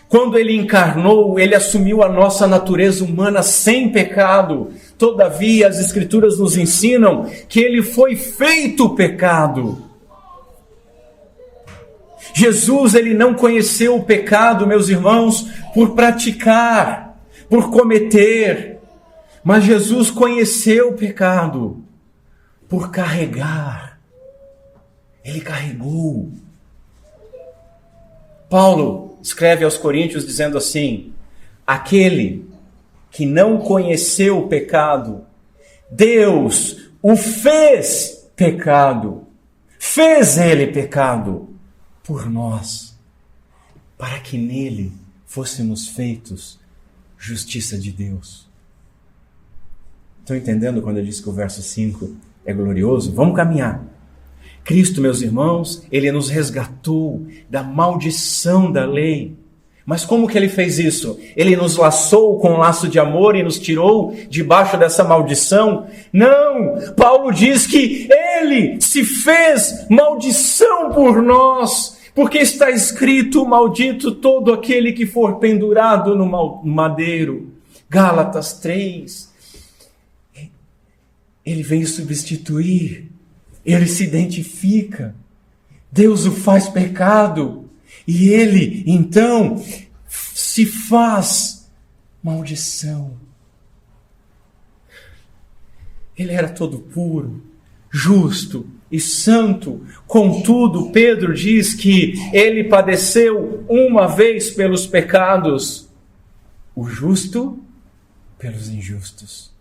Quando ele encarnou, ele assumiu a nossa natureza humana sem pecado. Todavia, as Escrituras nos ensinam que ele foi feito pecado. Jesus, ele não conheceu o pecado, meus irmãos, por praticar, por cometer. Mas Jesus conheceu o pecado por carregar. Ele carregou. Paulo escreve aos Coríntios dizendo assim, aquele que não conheceu o pecado, Deus o fez pecado, fez ele pecado por nós, para que nele fôssemos feitos justiça de Deus. Estão entendendo quando eu disse que o verso 5 é glorioso? Vamos caminhar. Cristo, meus irmãos, ele nos resgatou da maldição da lei. Mas como que ele fez isso? Ele nos laçou com um laço de amor e nos tirou debaixo dessa maldição? Não! Paulo diz que ele se fez maldição por nós, porque está escrito, maldito todo aquele que for pendurado no madeiro. Gálatas 3. Ele veio substituir. Ele se identifica. Deus o faz pecado. E ele, então, se faz maldição. Ele era todo puro, justo e santo. Contudo, Pedro diz que ele padeceu uma vez pelos pecados. O justo pelos injustos.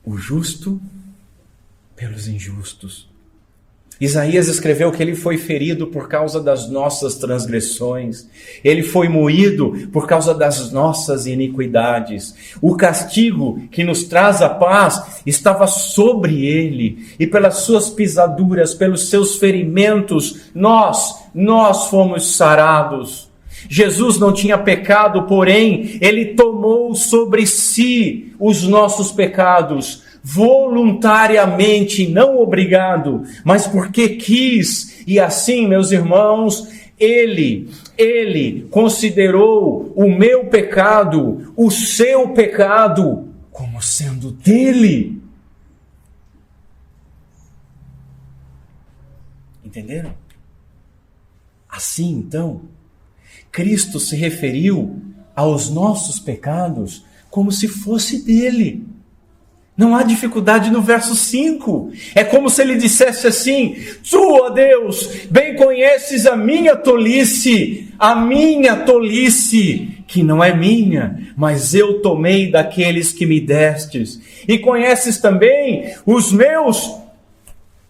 O justo pelos injustos. Isaías escreveu que ele foi ferido por causa das nossas transgressões. Ele foi moído por causa das nossas iniquidades. O castigo que nos traz a paz estava sobre ele. E pelas suas pisaduras, pelos seus ferimentos, nós fomos sarados. Jesus não tinha pecado, porém, ele tomou sobre si os nossos pecados, voluntariamente, não obrigado, mas porque quis. E assim, meus irmãos, ele considerou o meu pecado, o seu pecado, como sendo dele. Entenderam? Assim, então, Cristo se referiu aos nossos pecados como se fosse dele. Não há dificuldade no verso 5. É como se ele dissesse assim: tu, ó Deus, bem conheces a minha tolice, que não é minha, mas eu tomei daqueles que me destes. E conheces também os meus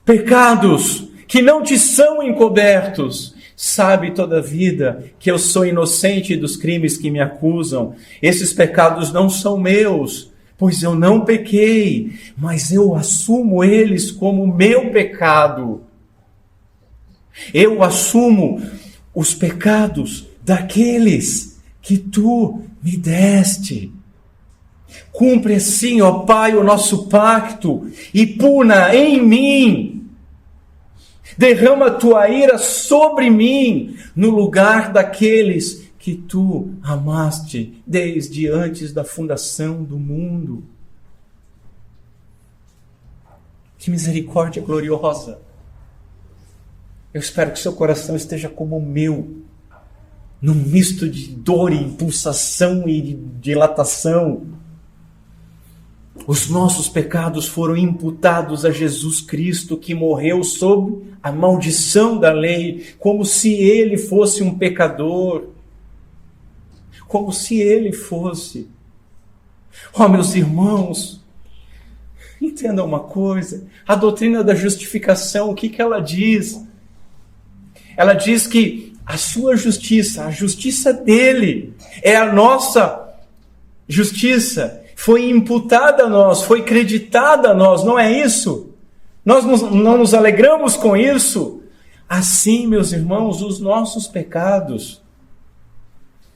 pecados, que não te são encobertos. Sabe toda a vida que eu sou inocente dos crimes que me acusam. Esses pecados não são meus, pois eu não pequei, mas eu assumo eles como meu pecado. Eu assumo os pecados daqueles que tu me deste. Cumpre assim, ó Pai, o nosso pacto e puna em mim. Derrama a tua ira sobre mim, no lugar daqueles que tu amaste desde antes da fundação do mundo. Que misericórdia gloriosa! Eu espero que seu coração esteja como o meu, num misto de dor e pulsação e dilatação. Os nossos pecados foram imputados a Jesus Cristo, que morreu sob a maldição da lei, como se ele fosse um pecador. Como se ele fosse. Oh, meus irmãos, entendam uma coisa. A doutrina da justificação, o que ela diz? Ela diz que a sua justiça, a justiça dele, é a nossa justiça. Foi imputada a nós, foi creditada a nós, não é isso? Nós não nos alegramos com isso? Assim, meus irmãos, os nossos pecados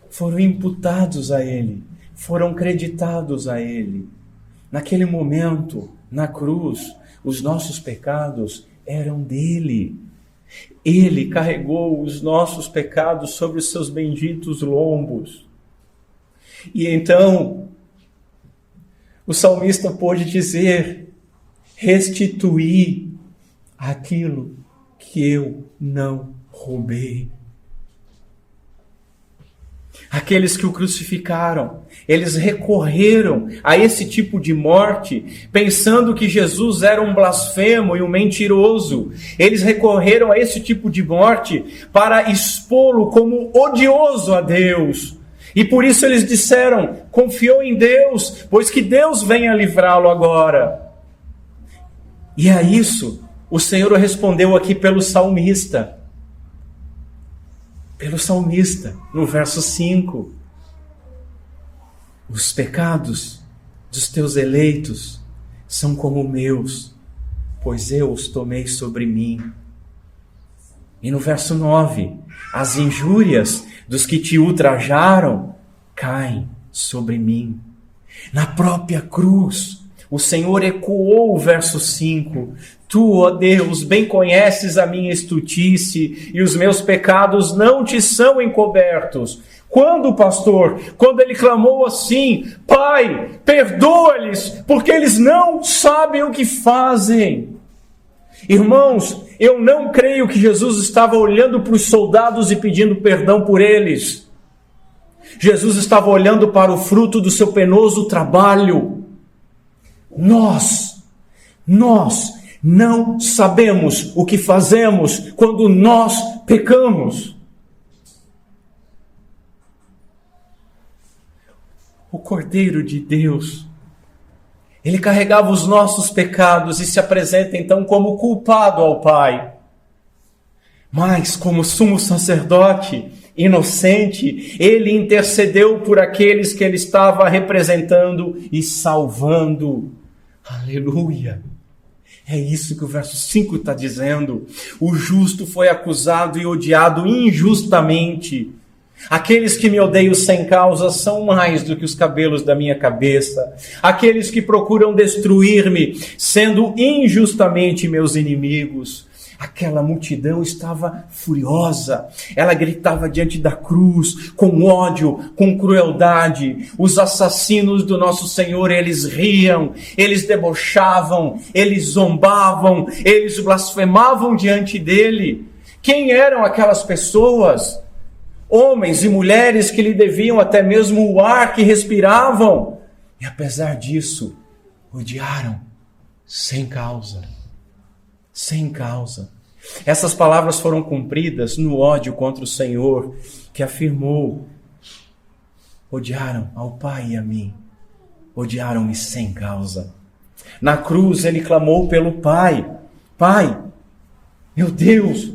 foram imputados a Ele, foram creditados a Ele. Naquele momento, na cruz, os nossos pecados eram dele. Ele carregou os nossos pecados sobre os seus benditos lombos. E então, o salmista pôde dizer: restituí aquilo que eu não roubei. Aqueles que o crucificaram, eles recorreram a esse tipo de morte, pensando que Jesus era um blasfemo e um mentiroso. Eles recorreram a esse tipo de morte para expô-lo como odioso a Deus. E por isso eles disseram: confiou em Deus, pois que Deus venha livrá-lo agora. E a isso o Senhor respondeu aqui pelo salmista. Pelo salmista, no verso 5. Os pecados dos teus eleitos são como meus, pois eu os tomei sobre mim. E no verso 9, as injúrias dos que te ultrajaram caem sobre mim. Na própria cruz, o Senhor ecoou o verso 5. Tu, ó Deus, bem conheces a minha estultice e os meus pecados não te são encobertos. Quando, pastor? Quando ele clamou assim: Pai, perdoa-lhes, porque eles não sabem o que fazem. Irmãos, eu não creio que Jesus estava olhando para os soldados e pedindo perdão por eles. Jesus estava olhando para o fruto do seu penoso trabalho. Nós não sabemos o que fazemos quando nós pecamos. O Cordeiro de Deus, ele carregava os nossos pecados e se apresenta então como culpado ao Pai. Mas como sumo sacerdote inocente, ele intercedeu por aqueles que ele estava representando e salvando. Aleluia! É isso que o verso 5 está dizendo. O justo foi acusado e odiado injustamente. Aqueles que me odeiam sem causa são mais do que os cabelos da minha cabeça. Aqueles que procuram destruir-me, sendo injustamente meus inimigos. Aquela multidão estava furiosa. Ela gritava diante da cruz, com ódio, com crueldade. Os assassinos do nosso Senhor, eles riam, eles debochavam, eles zombavam, eles blasfemavam diante dele. Quem eram aquelas pessoas? Homens e mulheres que lhe deviam até mesmo o ar que respiravam. E apesar disso, odiaram sem causa. Sem causa. Essas palavras foram cumpridas no ódio contra o Senhor, que afirmou: odiaram ao Pai e a mim, odiaram-me sem causa. Na cruz ele clamou pelo Pai: Pai, meu Deus,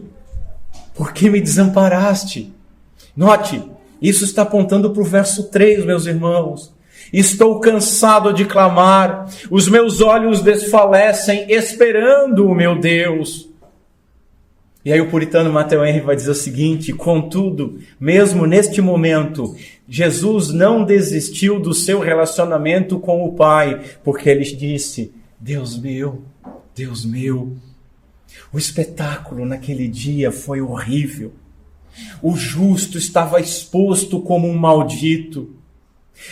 Por que me desamparaste? Note, isso está apontando para o verso 3, meus irmãos. Estou cansado de clamar, os meus olhos desfalecem esperando o meu Deus. E aí o puritano Matthew Henry vai dizer o seguinte: contudo, mesmo neste momento, Jesus não desistiu do seu relacionamento com o Pai, porque ele disse: Deus meu, Deus meu. O espetáculo naquele dia foi horrível. O justo estava exposto como um maldito,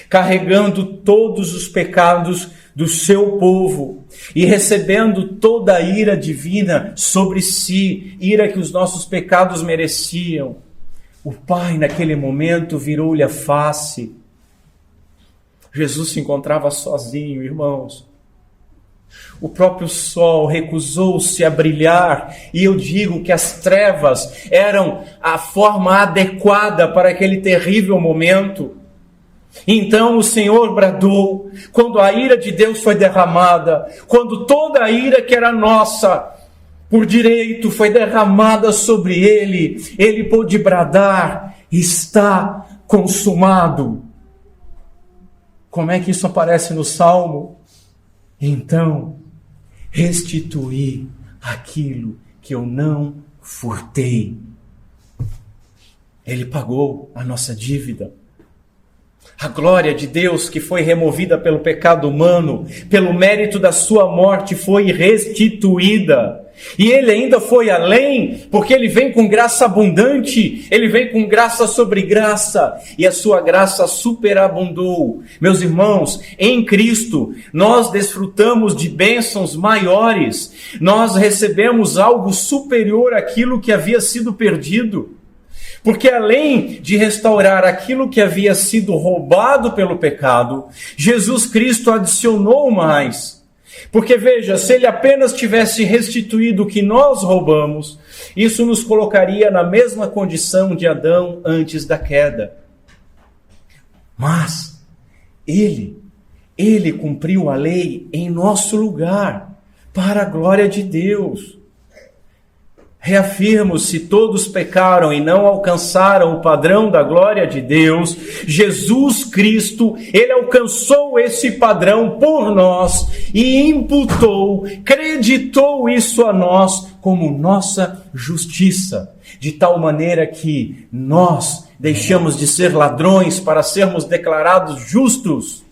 carregando todos os pecados do seu povo e recebendo toda a ira divina sobre si, ira que os nossos pecados mereciam. O Pai, naquele momento, virou-lhe a face. Jesus se encontrava sozinho, irmãos. O próprio sol recusou-se a brilhar, e eu digo que as trevas eram a forma adequada para aquele terrível momento. Então o Senhor bradou, quando a ira de Deus foi derramada, quando toda a ira que era nossa, por direito, foi derramada sobre ele pôde bradar: está consumado. Como é que isso aparece no Salmo? Então, restituí aquilo que eu não furtei. Ele pagou a nossa dívida. A glória de Deus, que foi removida pelo pecado humano, pelo mérito da sua morte, foi restituída. E ele ainda foi além, porque ele vem com graça abundante, ele vem com graça sobre graça, e a sua graça superabundou. Meus irmãos, em Cristo, nós desfrutamos de bênçãos maiores, nós recebemos algo superior àquilo que havia sido perdido. Porque além de restaurar aquilo que havia sido roubado pelo pecado, Jesus Cristo adicionou mais. Porque veja, se ele apenas tivesse restituído o que nós roubamos, isso nos colocaria na mesma condição de Adão antes da queda. Mas ele cumpriu a lei em nosso lugar, para a glória de Deus. Reafirmo, se todos pecaram e não alcançaram o padrão da glória de Deus, Jesus Cristo, ele alcançou esse padrão por nós e imputou, creditou isso a nós como nossa justiça, de tal maneira que nós deixamos de ser ladrões para sermos declarados justos.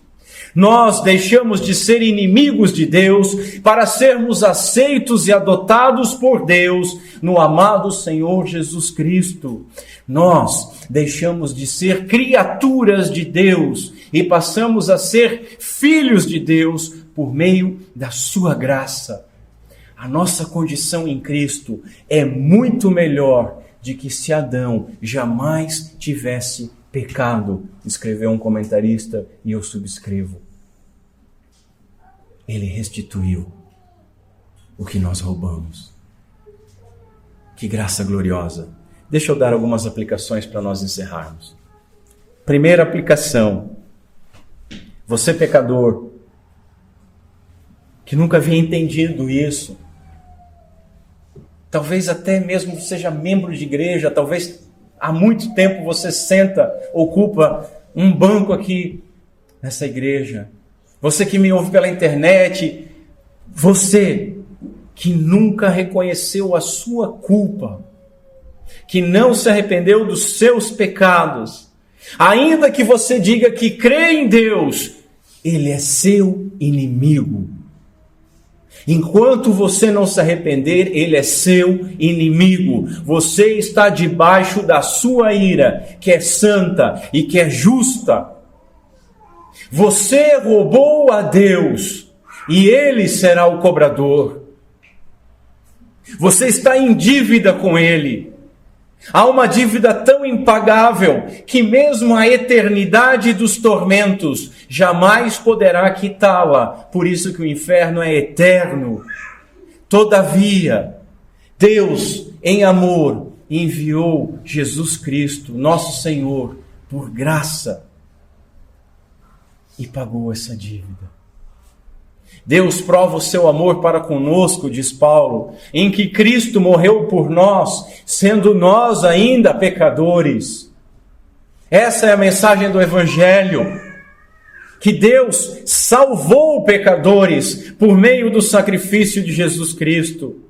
Nós deixamos de ser inimigos de Deus para sermos aceitos e adotados por Deus no amado Senhor Jesus Cristo. Nós deixamos de ser criaturas de Deus e passamos a ser filhos de Deus por meio da sua graça. A nossa condição em Cristo é muito melhor de que se Adão jamais tivesse pecado, escreveu um comentarista e eu subscrevo. Ele restituiu o que nós roubamos. Que graça gloriosa. Deixa eu dar algumas aplicações para nós encerrarmos. Primeira aplicação. Você pecador, que nunca havia entendido isso, talvez até mesmo seja membro de igreja, talvez há muito tempo você ocupa um banco aqui nessa igreja. Você que me ouve pela internet, você que nunca reconheceu a sua culpa, que não se arrependeu dos seus pecados, ainda que você diga que crê em Deus, Ele é seu inimigo. Enquanto você não se arrepender, Ele é seu inimigo. Você está debaixo da sua ira, que é santa e que é justa. Você roubou a Deus e Ele será o cobrador. Você está em dívida com Ele. Há uma dívida tão impagável que mesmo a eternidade dos tormentos jamais poderá quitá-la. Por isso que o inferno é eterno. Todavia, Deus, em amor, enviou Jesus Cristo, nosso Senhor, por graça, e pagou essa dívida. Deus prova o seu amor para conosco, diz Paulo, em que Cristo morreu por nós, sendo nós ainda pecadores. Essa é a mensagem do Evangelho, que Deus salvou pecadores por meio do sacrifício de Jesus Cristo.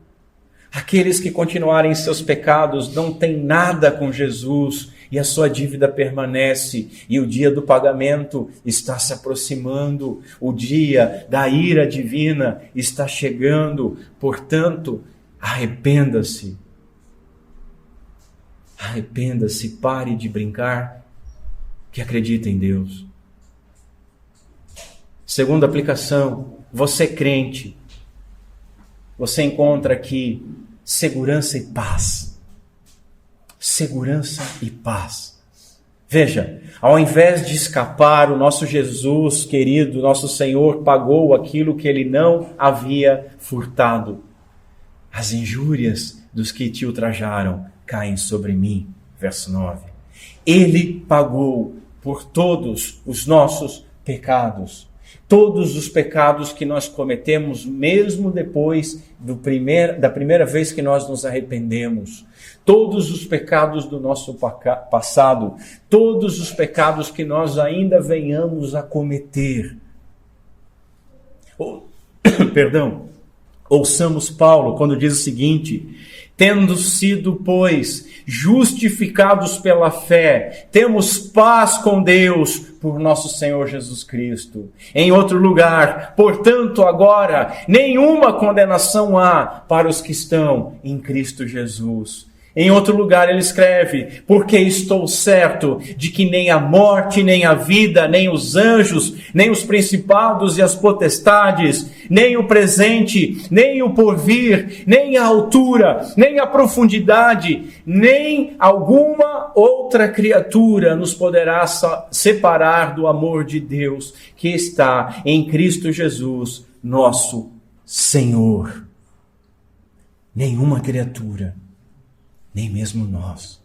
Aqueles que continuarem em seus pecados não têm nada com Jesus e a sua dívida permanece, e o dia do pagamento está se aproximando, o dia da ira divina está chegando. Portanto, arrependa-se. Arrependa-se, pare de brincar, que acredita em Deus. Segunda aplicação, você crente, você encontra aqui segurança e paz. Segurança e paz. Veja, ao invés de escapar, o nosso Jesus querido, nosso Senhor, pagou aquilo que ele não havia furtado. As injúrias dos que te ultrajaram caem sobre mim. Verso 9. Ele pagou por todos os nossos pecados. Todos os pecados que nós cometemos, mesmo depois da primeira vez que nós nos arrependemos. Todos os pecados do nosso passado. Todos os pecados que nós ainda venhamos a cometer. Ouçamos Paulo quando diz o seguinte: tendo sido, pois, justificados pela fé, temos paz com Deus por nosso Senhor Jesus Cristo. Em outro lugar, portanto, agora, nenhuma condenação há para os que estão em Cristo Jesus. Em outro lugar ele escreve: porque estou certo de que nem a morte, nem a vida, nem os anjos, nem os principados e as potestades, nem o presente, nem o porvir, nem a altura, nem a profundidade, nem alguma outra criatura nos poderá separar do amor de Deus que está em Cristo Jesus, nosso Senhor. Nenhuma criatura, nem mesmo nós.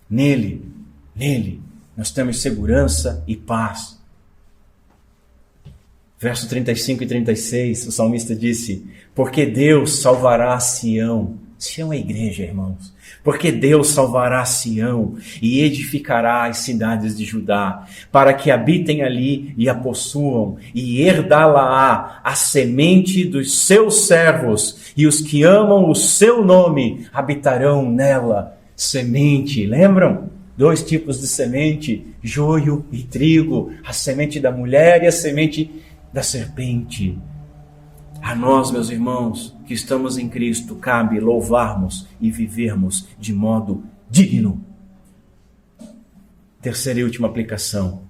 Nele, nós temos segurança e paz. Verso 35 e 36, o salmista disse: porque Deus salvará Sião. Sião é a igreja, irmãos. Porque Deus salvará Sião e edificará as cidades de Judá, para que habitem ali e a possuam, e herdá-la-á a semente dos seus servos, e os que amam o seu nome habitarão nela. Semente, lembram? 2 tipos de semente, joio e trigo, a semente da mulher e a semente da serpente. A nós, meus irmãos, que estamos em Cristo, cabe louvarmos e vivermos de modo digno. Terceira e última aplicação.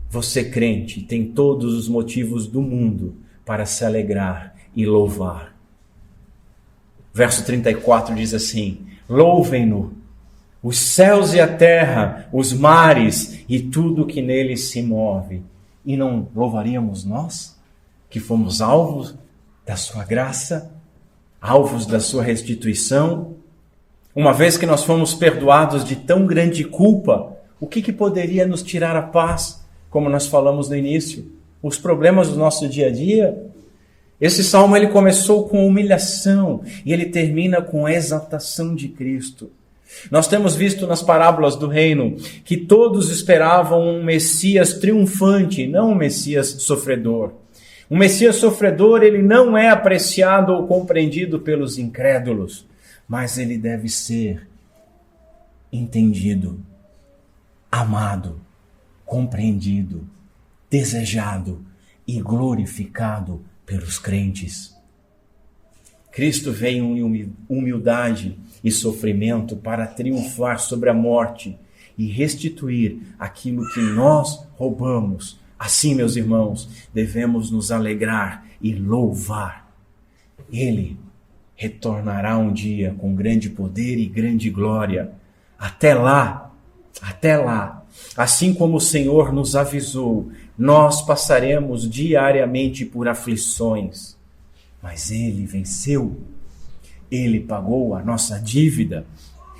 Você, crente, tem todos os motivos do mundo para se alegrar e louvar. Verso 34 diz assim: louvem-no, os céus e a terra, os mares e tudo que neles se move. E não louvaríamos nós, que fomos alvos da sua graça, alvos da sua restituição? Uma vez que nós fomos perdoados de tão grande culpa, o que poderia nos tirar a paz? Como nós falamos no início, os problemas do nosso dia a dia. Esse salmo ele começou com humilhação e ele termina com a exaltação de Cristo. Nós temos visto nas parábolas do reino que todos esperavam um Messias triunfante, não um Messias sofredor. Um Messias sofredor, ele não é apreciado ou compreendido pelos incrédulos, mas ele deve ser entendido, amado, compreendido, desejado e glorificado pelos crentes. Cristo veio em humildade e sofrimento para triunfar sobre a morte e restituir aquilo que nós roubamos. Assim, meus irmãos, devemos nos alegrar e louvar. Ele retornará um dia com grande poder e grande glória. Até lá, assim como o Senhor nos avisou, nós passaremos diariamente por aflições. Mas Ele venceu. Ele pagou a nossa dívida.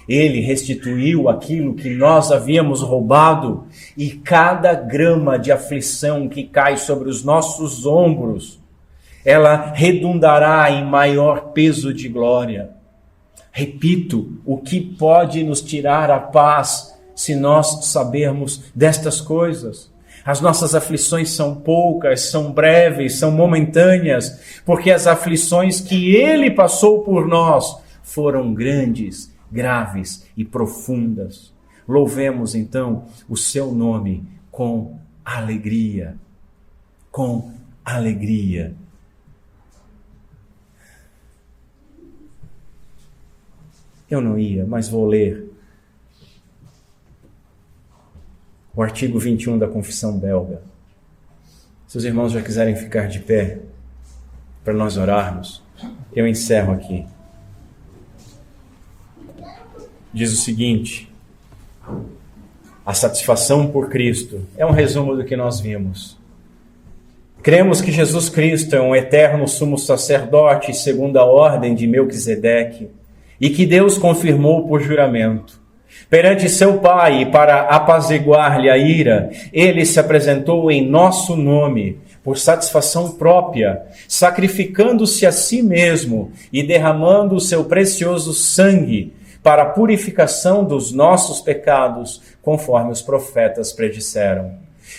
Ele restituiu aquilo que nós havíamos roubado, e cada grama de aflição que cai sobre os nossos ombros, ela redundará em maior peso de glória. Repito, o que pode nos tirar a paz se nós sabermos destas coisas? As nossas aflições são poucas, são breves, são momentâneas, porque as aflições que Ele passou por nós foram grandes, graves e profundas. Louvemos então o seu nome com alegria. Com alegria. Eu não ia, mas vou ler o artigo 21 da Confissão Belga. Se os irmãos já quiserem ficar de pé para nós orarmos, eu encerro aqui. Diz o seguinte: a satisfação por Cristo é um resumo do que nós vimos. Cremos que Jesus Cristo é um eterno sumo sacerdote segundo a ordem de Melquisedeque, e que Deus confirmou por juramento. Perante seu Pai, e para apaziguar-lhe a ira, ele se apresentou em nosso nome, por satisfação própria, sacrificando-se a si mesmo e derramando o seu precioso sangue para a purificação dos nossos pecados, conforme os profetas predisseram.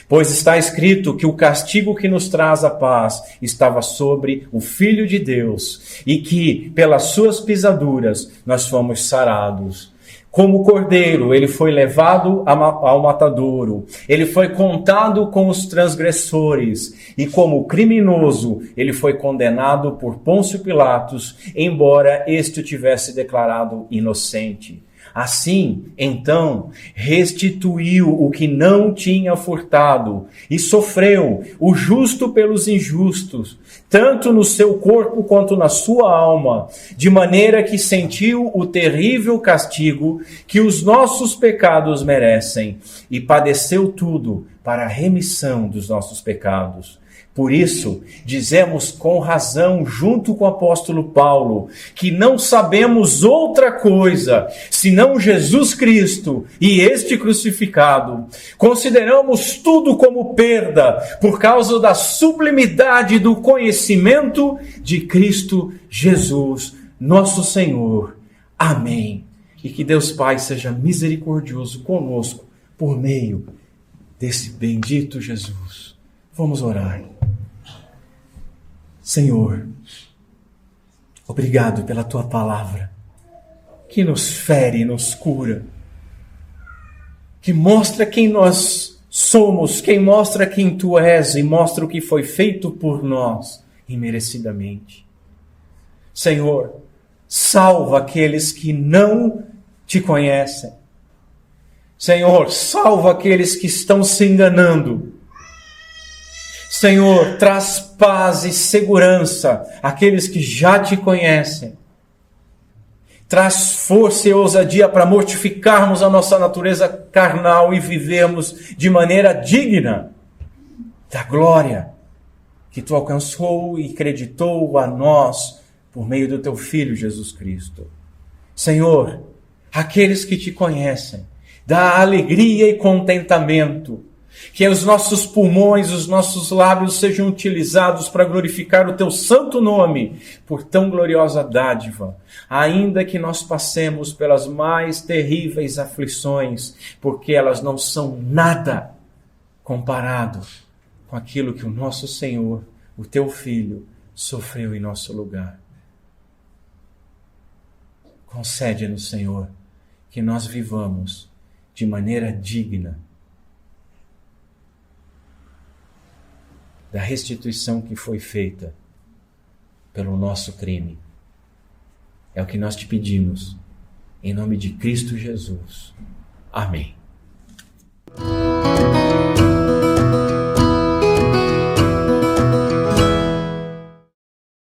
Pois está escrito que o castigo que nos traz a paz estava sobre o Filho de Deus, e que, pelas suas pisaduras, nós fomos sarados. Como cordeiro, ele foi levado ao matadouro, ele foi contado com os transgressores, e como criminoso, ele foi condenado por Pôncio Pilatos, embora este o tivesse declarado inocente. Assim, então, restituiu o que não tinha furtado e sofreu o justo pelos injustos, tanto no seu corpo quanto na sua alma, de maneira que sentiu o terrível castigo que os nossos pecados merecem e padeceu tudo para a remissão dos nossos pecados. Por isso, dizemos com razão, junto com o apóstolo Paulo, que não sabemos outra coisa, senão Jesus Cristo e este crucificado. Consideramos tudo como perda, por causa da sublimidade do conhecimento de Cristo Jesus, nosso Senhor. Amém. E que Deus Pai seja misericordioso conosco, por meio desse bendito Jesus. Vamos orar. Senhor, obrigado pela tua palavra, que nos fere e nos cura, que mostra quem nós somos, quem mostra quem tu és e mostra o que foi feito por nós imerecidamente. Senhor, salva aqueles que não te conhecem. Senhor, salva aqueles que estão se enganando. Senhor, traz paz e segurança àqueles que já te conhecem. Traz força e ousadia para mortificarmos a nossa natureza carnal e vivermos de maneira digna da glória que tu alcançou e creditou a nós por meio do teu Filho Jesus Cristo. Senhor, aqueles que te conhecem, dá alegria e contentamento. Que os nossos pulmões, os nossos lábios sejam utilizados para glorificar o teu santo nome por tão gloriosa dádiva, ainda que nós passemos pelas mais terríveis aflições, porque elas não são nada comparado com aquilo que o nosso Senhor, o teu Filho, sofreu em nosso lugar. Concede-nos, Senhor, que nós vivamos de maneira digna da restituição que foi feita pelo nosso crime. É o que nós te pedimos, em nome de Cristo Jesus. Amém.